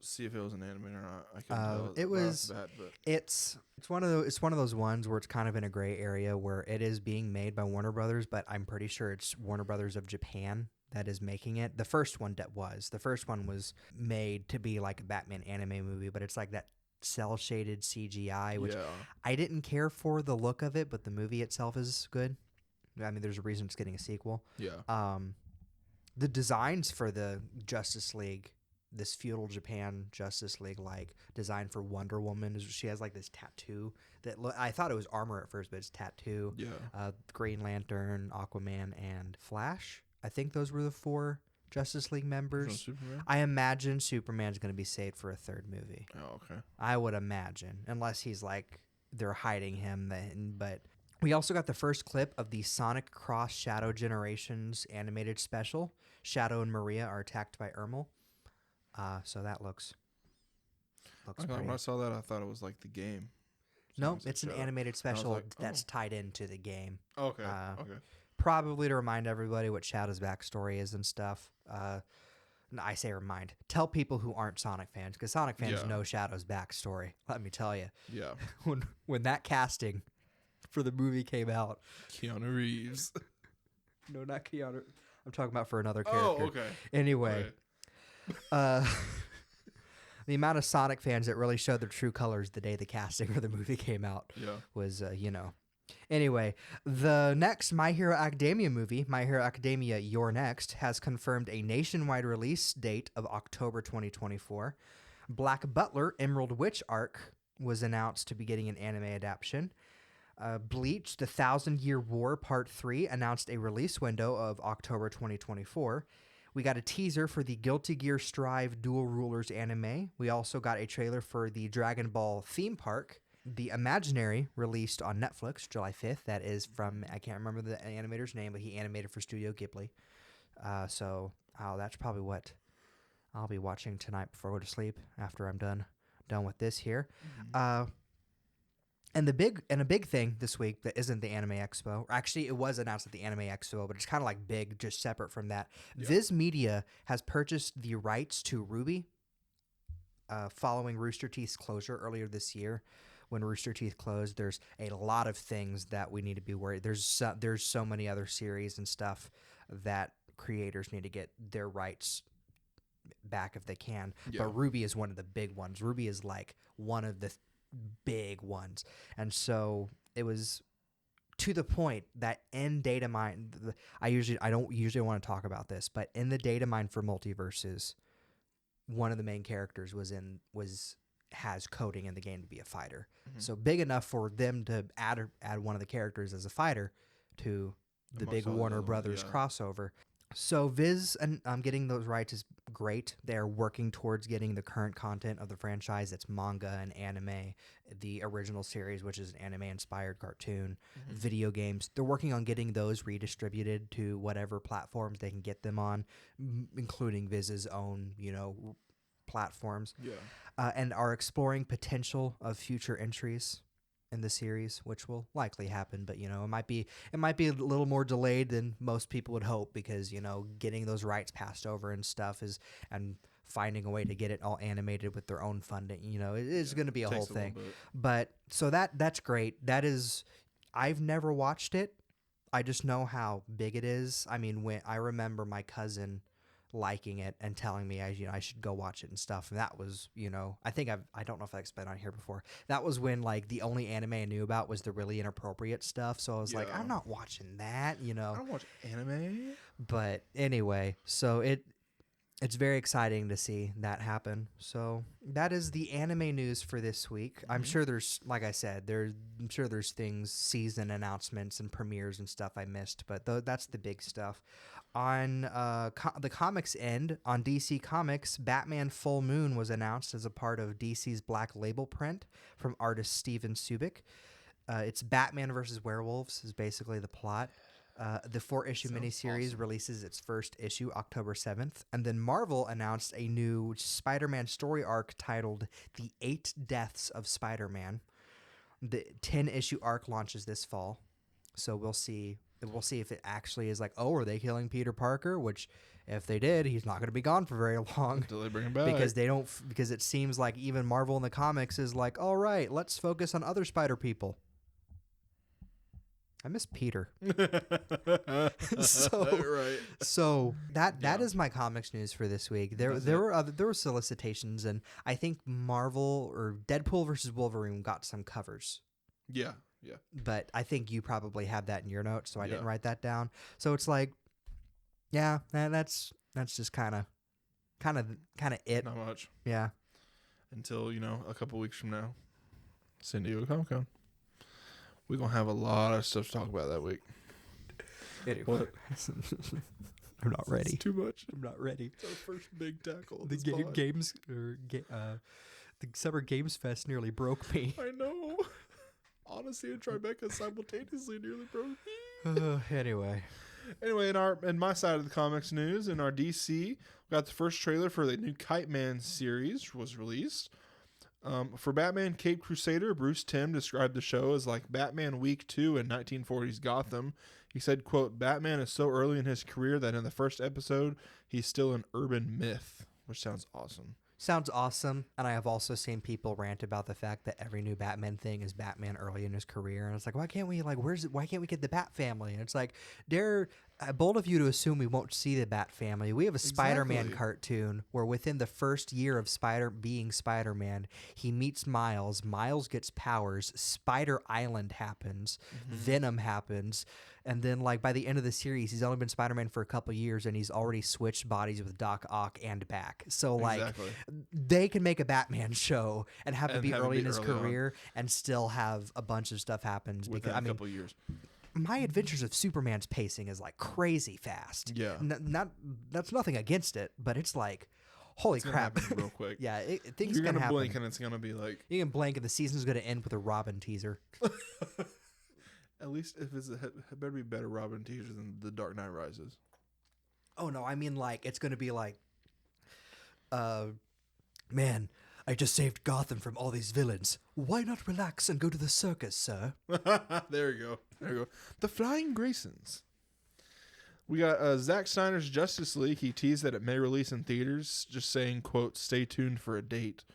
see if it was an anime or not. I couldn't tell. It was. Bad, but. It's one of those ones where it's kind of in a gray area where it is being made by Warner Brothers, but I'm pretty sure it's Warner Brothers of Japan that is making it. The first one was made to be like a Batman anime movie, but it's like that cell shaded CGI, which I didn't care for the look of it, but the movie itself is good. I mean, there's a reason it's getting a sequel. Yeah. The designs for the Justice League, this feudal Japan Justice League like design for Wonder Woman, she has like this tattoo that I thought it was armor at first, but it's tattoo. Yeah. Green Lantern, Aquaman, and Flash. I think those were the 4 Justice League members. I imagine Superman's going to be saved for a 3rd movie. Oh, okay. I would imagine, unless he's like they're hiding him. Then, but we also got the first clip of the Sonic Cross Shadow Generations animated special. Shadow and Maria are attacked by Ermel. So that looks pretty. When I saw that, I thought it was like the game. No, it's an animated special that's tied into the game. Okay. Okay. Probably to remind everybody what Shadow's backstory is and stuff. I say remind. Tell people who aren't Sonic fans, because Sonic fans know Shadow's backstory. Let me tell you. Yeah. When that casting for the movie came out. Keanu Reeves. No, not Keanu. I'm talking about for another character. Oh, okay. Anyway. Right. The amount of Sonic fans that really showed their true colors the day the casting for the movie came out was, Anyway, the next My Hero Academia movie, My Hero Academia Your Next, has confirmed a nationwide release date of October 2024. Black Butler Emerald Witch arc was announced to be getting an anime adaptation. Bleach, The 1,000-Year War Part 3 announced a release window of October 2024. We got a teaser for the Guilty Gear Strive Dual Rulers anime. We also got a trailer for the Dragon Ball theme park. The Imaginary released on Netflix July 5th. That is from, I can't remember the animator's name, but he animated for Studio Ghibli. That's probably what I'll be watching tonight before I go to sleep after I'm done with this here. Mm-hmm. And a big thing this week that isn't the Anime Expo. Actually, it was announced at the Anime Expo, but it's kind of like big, just separate from that. Yeah. Viz Media has purchased the rights to Ruby following Rooster Teeth's closure earlier this year. When Rooster Teeth closed, there's a lot of things that we need to be worried. There's so many other series and stuff that creators need to get their rights back if they can. Yeah. But Ruby is one of the big ones. Ruby is like one of the big ones, and so it was to the point that in data mine, I don't usually want to talk about this, but in the data mine for Multiverses, one of the main characters has coding in the game to be a fighter. Mm-hmm. So big enough for them to add one of the characters as a fighter to the big Warner Brothers crossover. So Viz and getting those rights is great. They're working towards getting the current content of the franchise. That's manga and anime, the original series, which is an anime-inspired cartoon, video games. They're working on getting those redistributed to whatever platforms they can get them on, including Viz's own, platforms. Yeah. And are exploring potential of future entries in the series, which will likely happen, but it might be a little more delayed than most people would hope, because getting those rights passed over and stuff and finding a way to get it all animated with their own funding, it is going to be a whole thing. But so that's great. I've never watched it. I just know how big it is. I mean, when I remember my cousin liking it and telling me I should go watch it and stuff, and that was I think I don't know if I explained on here before, that was when like the only anime I knew about was the really inappropriate stuff, so I was like, I'm not watching that. I don't watch anime. But anyway, so it's very exciting to see that happen. So that is the anime news for this week. Mm-hmm. I'm sure there's, like I said, I'm sure there's things, season announcements and premieres and stuff I missed, but that's the big stuff. On the comics end, on DC Comics, Batman Full Moon was announced as a part of DC's Black Label print from artist Steven Subic. It's Batman versus werewolves is basically the plot. The 4-issue miniseries releases its first issue October 7th. And then Marvel announced a new Spider-Man story arc titled The 8 Deaths of Spider-Man. The 10-issue arc launches this fall. So we'll see we'll see if it actually is like, oh, are they killing Peter Parker? Which, if they did, he's not going to be gone for very long until they bring him back. Because it seems like even Marvel in the comics is like, all right, let's focus on other Spider people. I miss Peter. So that is my comics news for this week. There were solicitations, and I think Marvel or Deadpool versus Wolverine got some covers. Yeah. But I think you probably have that in your notes, so I didn't write that down. So it's like, yeah, that's just kind of it. Not much. Yeah. Until a couple weeks from now, San Diego Comic-Con. We're going to have a lot of stuff to talk about that week. Anyway. What? I'm not ready. It's too much. I'm not ready. It's our first big tackle. The Summer Games Fest nearly broke me. I know. Odyssey and Tribeca simultaneously nearly broke me. Anyway, in my side of the comics news, in our DC, we got the first trailer for the new Kite Man series was released. For Batman Caped Crusader, Bruce Timm described the show as like Batman Week 2 in 1940s Gotham. He said, quote, Batman is so early in his career that in the first episode, he's still an urban myth, which sounds awesome. Sounds awesome. And I have also seen people rant about the fact that every new Batman thing is Batman early in his career. And it's like, why can't we get the Bat family? And it's like, they're bold of you to assume we won't see the Bat family. We have a Spider-Man cartoon where within the first year of being Spider-Man, he meets Miles. Miles gets powers. Spider Island happens. Mm-hmm. Venom happens. And then, like, by the end of the series, he's only been Spider-Man for a couple years, and he's already switched bodies with Doc Ock and back. So, like, they can make a Batman show and have it be early in his career and still have a bunch of stuff happen. Within a couple years. My Adventures of Superman's pacing is, like, crazy fast. Yeah. That's nothing against it, but it's like, holy crap. Real quick. Yeah, things can happen. You're going to blink, and it's going to be like... You can blink, and the season's going to end with a Robin teaser. At least if it better be better Robin teaser than The Dark Knight Rises. Oh, no, I mean, like, it's going to be like, man, I just saved Gotham from all these villains. Why not relax and go to the circus, sir? There you go. The Flying Graysons. We got Zack Snyder's Justice League. He teased that it may release in theaters, just saying, quote, stay tuned for a date.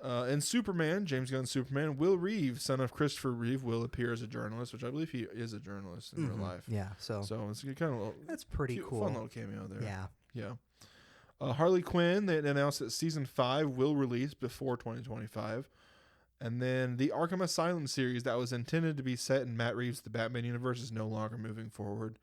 In Superman, James Gunn's Superman, Will Reeve, son of Christopher Reeve, will appear as a journalist, which I believe he is a journalist in real life. Yeah, so it's kind of that's pretty cool. Fun little cameo there. Yeah. Harley Quinn, they announced that season 5 will release before 2025. And then the Arkham Asylum series that was intended to be set in Matt Reeves' The Batman universe is no longer moving forward.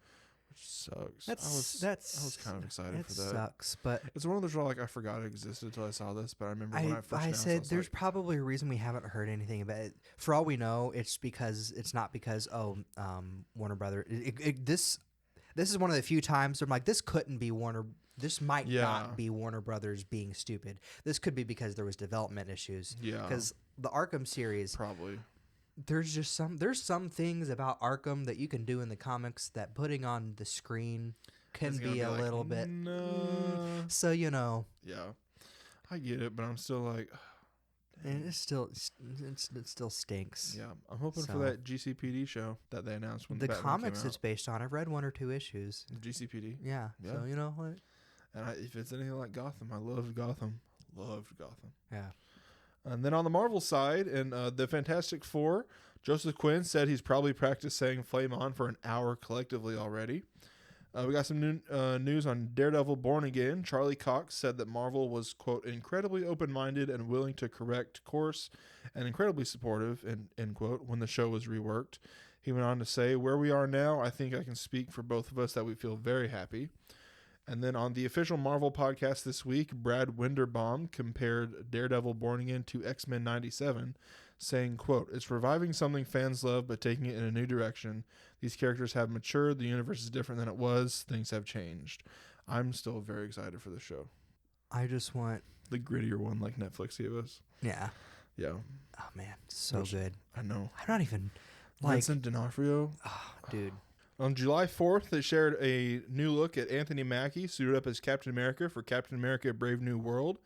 Sucks. I was kind of excited for that. Sucks, but it's one of those where like I forgot it existed until I saw this. But I remember when I first announced said there's probably a reason we haven't heard anything about it. For all we know, it's not because Warner Brothers. This is one of the few times I'm like, this couldn't be Warner. This might not be Warner Brothers being stupid. This could be because there was development issues. Yeah, because the Arkham series probably. There's some things about Arkham that you can do in the comics that putting on the screen can be a little bit. No. So Yeah, I get it, but I'm still like, and it still stinks. Yeah, I'm hoping for that GCPD show that they announced when the comics it's based on. I've read 1 or 2 issues. GCPD. Yeah. So what? And if it's anything like Gotham, I loved Gotham. Yeah. And then on the Marvel side, in the Fantastic Four, Joseph Quinn said he's probably practiced saying Flame On for an hour collectively already. We got some new news on Daredevil Born Again. Charlie Cox said that Marvel was, quote, incredibly open-minded and willing to correct course and incredibly supportive, end quote, when the show was reworked. He went on to say, where we are now, I think I can speak for both of us that we feel very happy. And then on the official Marvel podcast this week, Brad Winderbaum compared Daredevil Born Again to X-Men 97, saying, quote, it's reviving something fans love, but taking it in a new direction. These characters have matured. The universe is different than it was. Things have changed. I'm still very excited for the show. I just want... the grittier one like Netflix gave us. Yeah. Yeah. Oh, man. So good. I know. I'm not even... Vincent D'Onofrio. Oh, dude. On July 4th, they shared a new look at Anthony Mackie suited up as Captain America for Captain America Brave New World.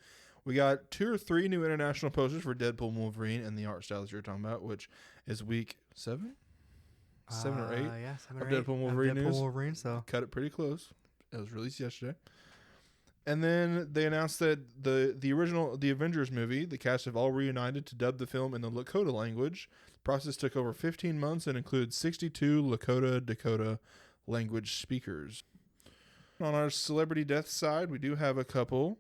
We got 2 or 3 new international posters for Deadpool and Wolverine and the art style that you're talking about, which is week 7? 7 or 8 Yeah, 7 of or 8 Deadpool and Wolverine of Deadpool news. Wolverine, so Cut it pretty close. It was released yesterday. And then they announced that the original The Avengers movie, the cast have all reunited to dub the film in the Lakota language. The process took over 15 months and includes 62 Dakota language speakers. On our celebrity death side, we do have a couple.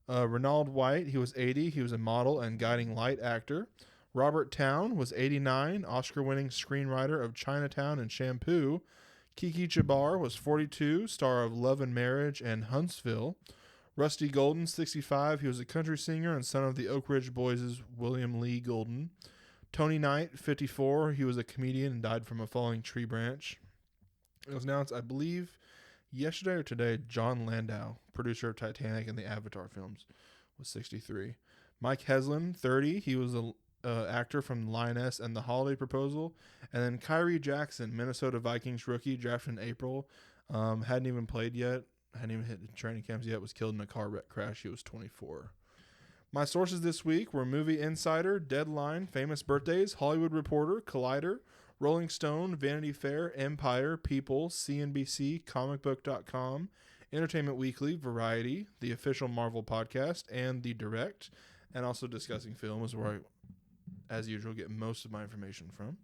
Ronald White, he was 80. He was a model and guiding light actor. Robert Towne was 89, Oscar-winning screenwriter of Chinatown and Shampoo. Kiki Jabbar was 42, star of Love and Marriage and Huntsville. Rusty Golden, 65. He was a country singer and son of the Oak Ridge Boys' William Lee Golden. Tony Knight, 54. He was a comedian and died from a falling tree branch. It was announced, I believe, yesterday or today, John Landau, producer of Titanic and the Avatar films, was 63. Mike Heslin, 30. He was a actor from Lioness and The Holiday Proposal. And then Kyrie Jackson, Minnesota Vikings rookie, drafted in April. Hadn't even played yet. Hadn't even hit training camps yet. Was killed in a car wreck crash. He was 24. My sources this week were Movie Insider, Deadline, Famous Birthdays, Hollywood Reporter, Collider, Rolling Stone, Vanity Fair, Empire, People, CNBC, comicbook.com, Entertainment Weekly, Variety, the official Marvel podcast, and The Direct. And also Discussing Film is where I, as usual, get most of my information from.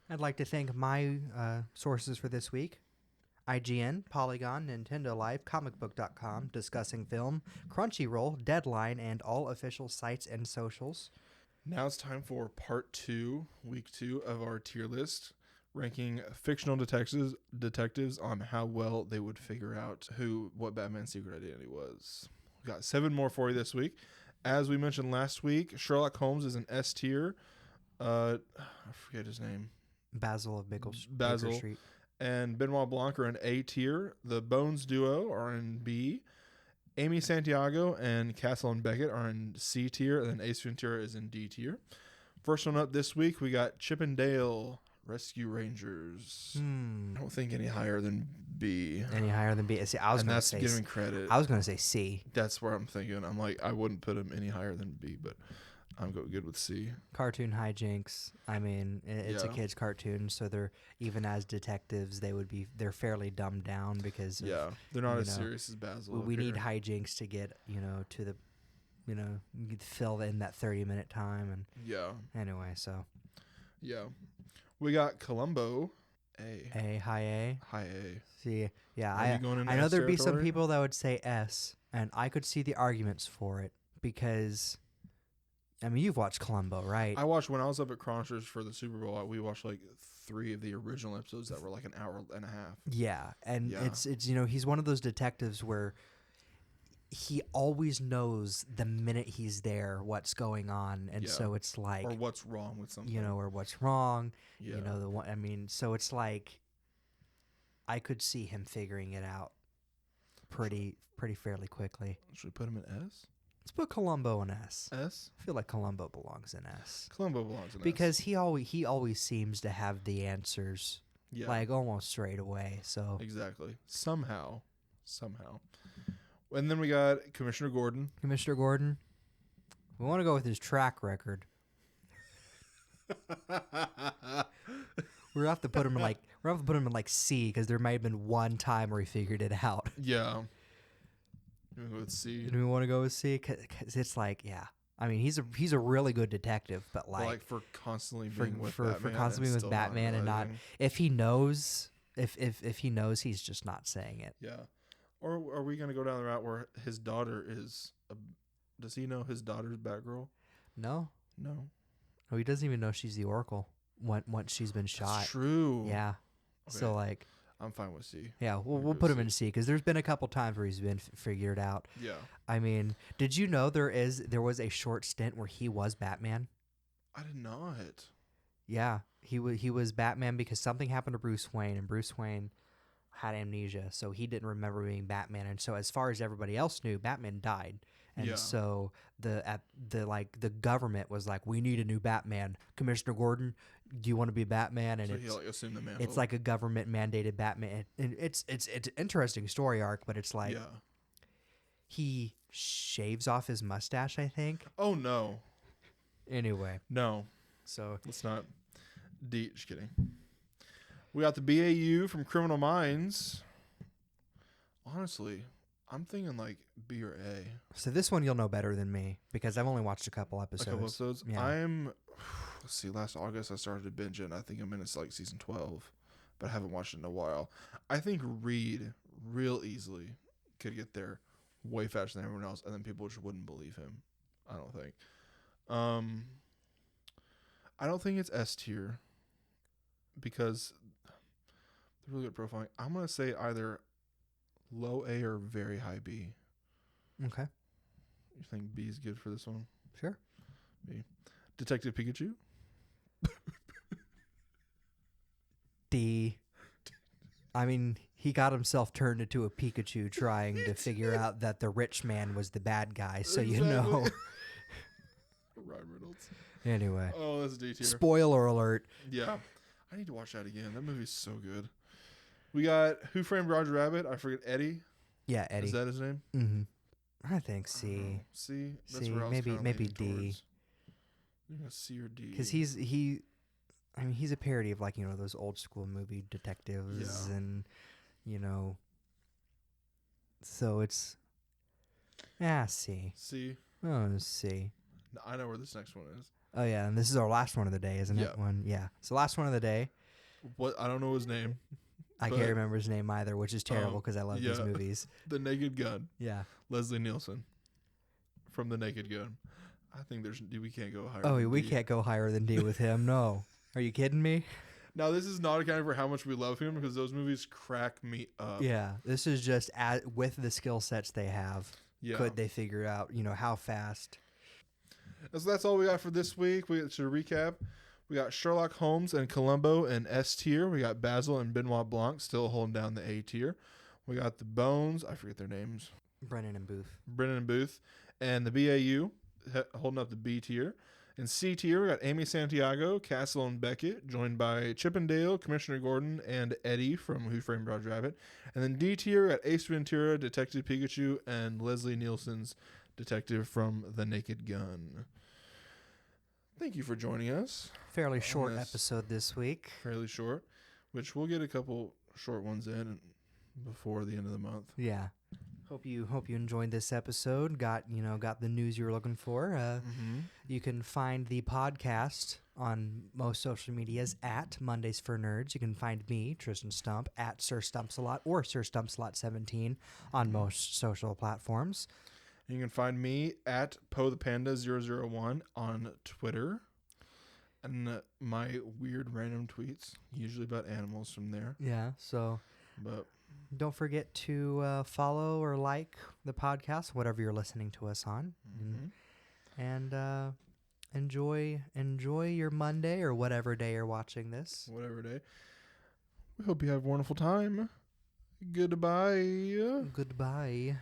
I'd like to thank my sources for this week. IGN, Polygon, Nintendo Life, comicbook.com, Discussing Film, Crunchyroll, Deadline, and all official sites and socials. Now it's time for part 2, week 2 of our tier list, ranking fictional detectives on how well they would figure out what Batman's secret identity was. We got 7 more for you this week. As we mentioned last week, Sherlock Holmes is an S tier. I forget his name. Basil of Baker Street. And Benoit Blanc are in A tier. The Bones duo are in B. Amy Santiago and Castle and Beckett are in C tier. And then Ace Ventura is in D tier. First one up this week, we got Chip and Dale Rescue Rangers. I don't think any higher than B. Any higher than B? See, that's giving credit. I was going to say C. That's where I'm thinking. I'm like, I wouldn't put him any higher than B, but I'm good with C. Cartoon hijinks. I mean, it's a kid's cartoon, so they're even as detectives, they're fairly dumbed down because they're not as serious as Basil. We need hijinks to get to the fill in that 30-minute time and anyway. So we got Columbo. A. High A. High A. See, I know there'd be some people that would say S, and I could see the arguments for it because. I mean, you've watched Columbo, right? I watched when I was up at Chronicles for the Super Bowl. We watched like 3 of the original episodes that were like an hour and a half. Yeah, and it's he's one of those detectives where he always knows the minute he's there what's going on, and so it's like or what's wrong with something, or what's wrong. The one. I mean, so it's like I could see him figuring it out pretty fairly quickly. Should we put him in S? Let's put Columbo in S. S? I feel like Columbo belongs in S. Columbo belongs in S. Because he always seems to have the answers like almost straight away. So exactly. Somehow. And then we got Commissioner Gordon. Commissioner Gordon. We want to go with his track record. We're have to put him in like C because there might have been one time where he figured it out. Yeah. You want to go with C? Do we want to go with C? Because it's like, I mean, he's a really good detective, but like for constantly being with Batman, for constantly being with Batman and not if he knows he's just not saying it. Yeah. Or are we gonna go down the route where his daughter is? Does he know his daughter's Batgirl? No. Oh, he doesn't even know she's the Oracle once she's been shot. That's true. Yeah. Okay. So like. I'm fine with C. Yeah, we'll put him in C because there's been a couple times where he's been figured out. Yeah. I mean, did you know there was a short stint where he was Batman? I did not. Yeah, he was Batman because something happened to Bruce Wayne, and Bruce Wayne had amnesia, so he didn't remember being Batman. And so, as far as everybody else knew, Batman died. And so the government was like, we need a new Batman. Commissioner Gordon, do you want to be Batman? And so he like assumed the mantle. It's like a government mandated Batman. And it's an interesting story arc, but it's like he shaves off his mustache, I think. Oh no. Anyway. No. So let's not. D. Just kidding. We got the BAU from Criminal Minds. Honestly, I'm thinking like B or A. So this one you'll know better than me because I've only watched a couple episodes. Yeah. Let's see, last August I started to binge it. And I think I'm in like season 12, but I haven't watched it in a while. I think Reed real easily could get there way faster than everyone else, and then people just wouldn't believe him. I don't think. I don't think it's S tier because they're really good profiling. I'm gonna say either low A or very high B. Okay. You think B is good for this one? Sure. B. Detective Pikachu. D. I mean, he got himself turned into a Pikachu trying to figure out that the rich man was the bad guy, so you know. Ryan Reynolds. Anyway. Oh, that's D tier. Spoiler alert. Yeah. I need to watch that again. That movie's so good. We got Who Framed Roger Rabbit? I forget Eddie. Yeah, Eddie. Is that his name? Mm-hmm. I think C. C? That's C. where I was Maybe D. Towards. C or D. Because he's a parody of like, you know, those old school movie detectives and, you know, so it's, C. C. Oh, C. I know where this next one is. Oh, yeah, and this is our last one of the day, isn't it? Yeah. So last one of the day. What? I don't know his name. I can't remember his name either, which is terrible because I love these movies. The Naked Gun. Yeah. Leslie Nielsen from The Naked Gun. I think we can't go higher. Oh, we can't go higher than D with him. No. Are you kidding me? Now, this is not accounting for how much we love him because those movies crack me up. Yeah. This is just with the skill sets they have. Yeah. Could they figure out, you know, how fast? So that's all we got for this week. To recap, we got Sherlock Holmes and Columbo in S tier. We got Basil and Benoit Blanc still holding down the A tier. We got the Bones. I forget their names. Brennan and Booth. And the BAU holding up the B tier. In C tier, we got Amy Santiago, Castle and Beckett, joined by Chippendale, Commissioner Gordon, and Eddie from Who Framed Roger Rabbit. And then D tier, we got Ace Ventura, Detective Pikachu, and Leslie Nielsen's detective from The Naked Gun. Thank you for joining us. Fairly short episode this week. Fairly short, which we'll get a couple short ones in before the end of the month. Yeah. Hope you enjoyed this episode. Got the news you were looking for. You can find the podcast on most social medias at Mondays for Nerds. You can find me, Tristan Stump, at Sir Stumpsalot or Sir Stumpsalot17 on most social platforms. You can find me at PoeThePanda001 on Twitter. And my weird random tweets, usually about animals from there. Yeah, so... But don't forget to follow or like the podcast, whatever you're listening to us on. And enjoy your Monday or whatever day you're watching this. Whatever day. We hope you have a wonderful time. Goodbye. Goodbye.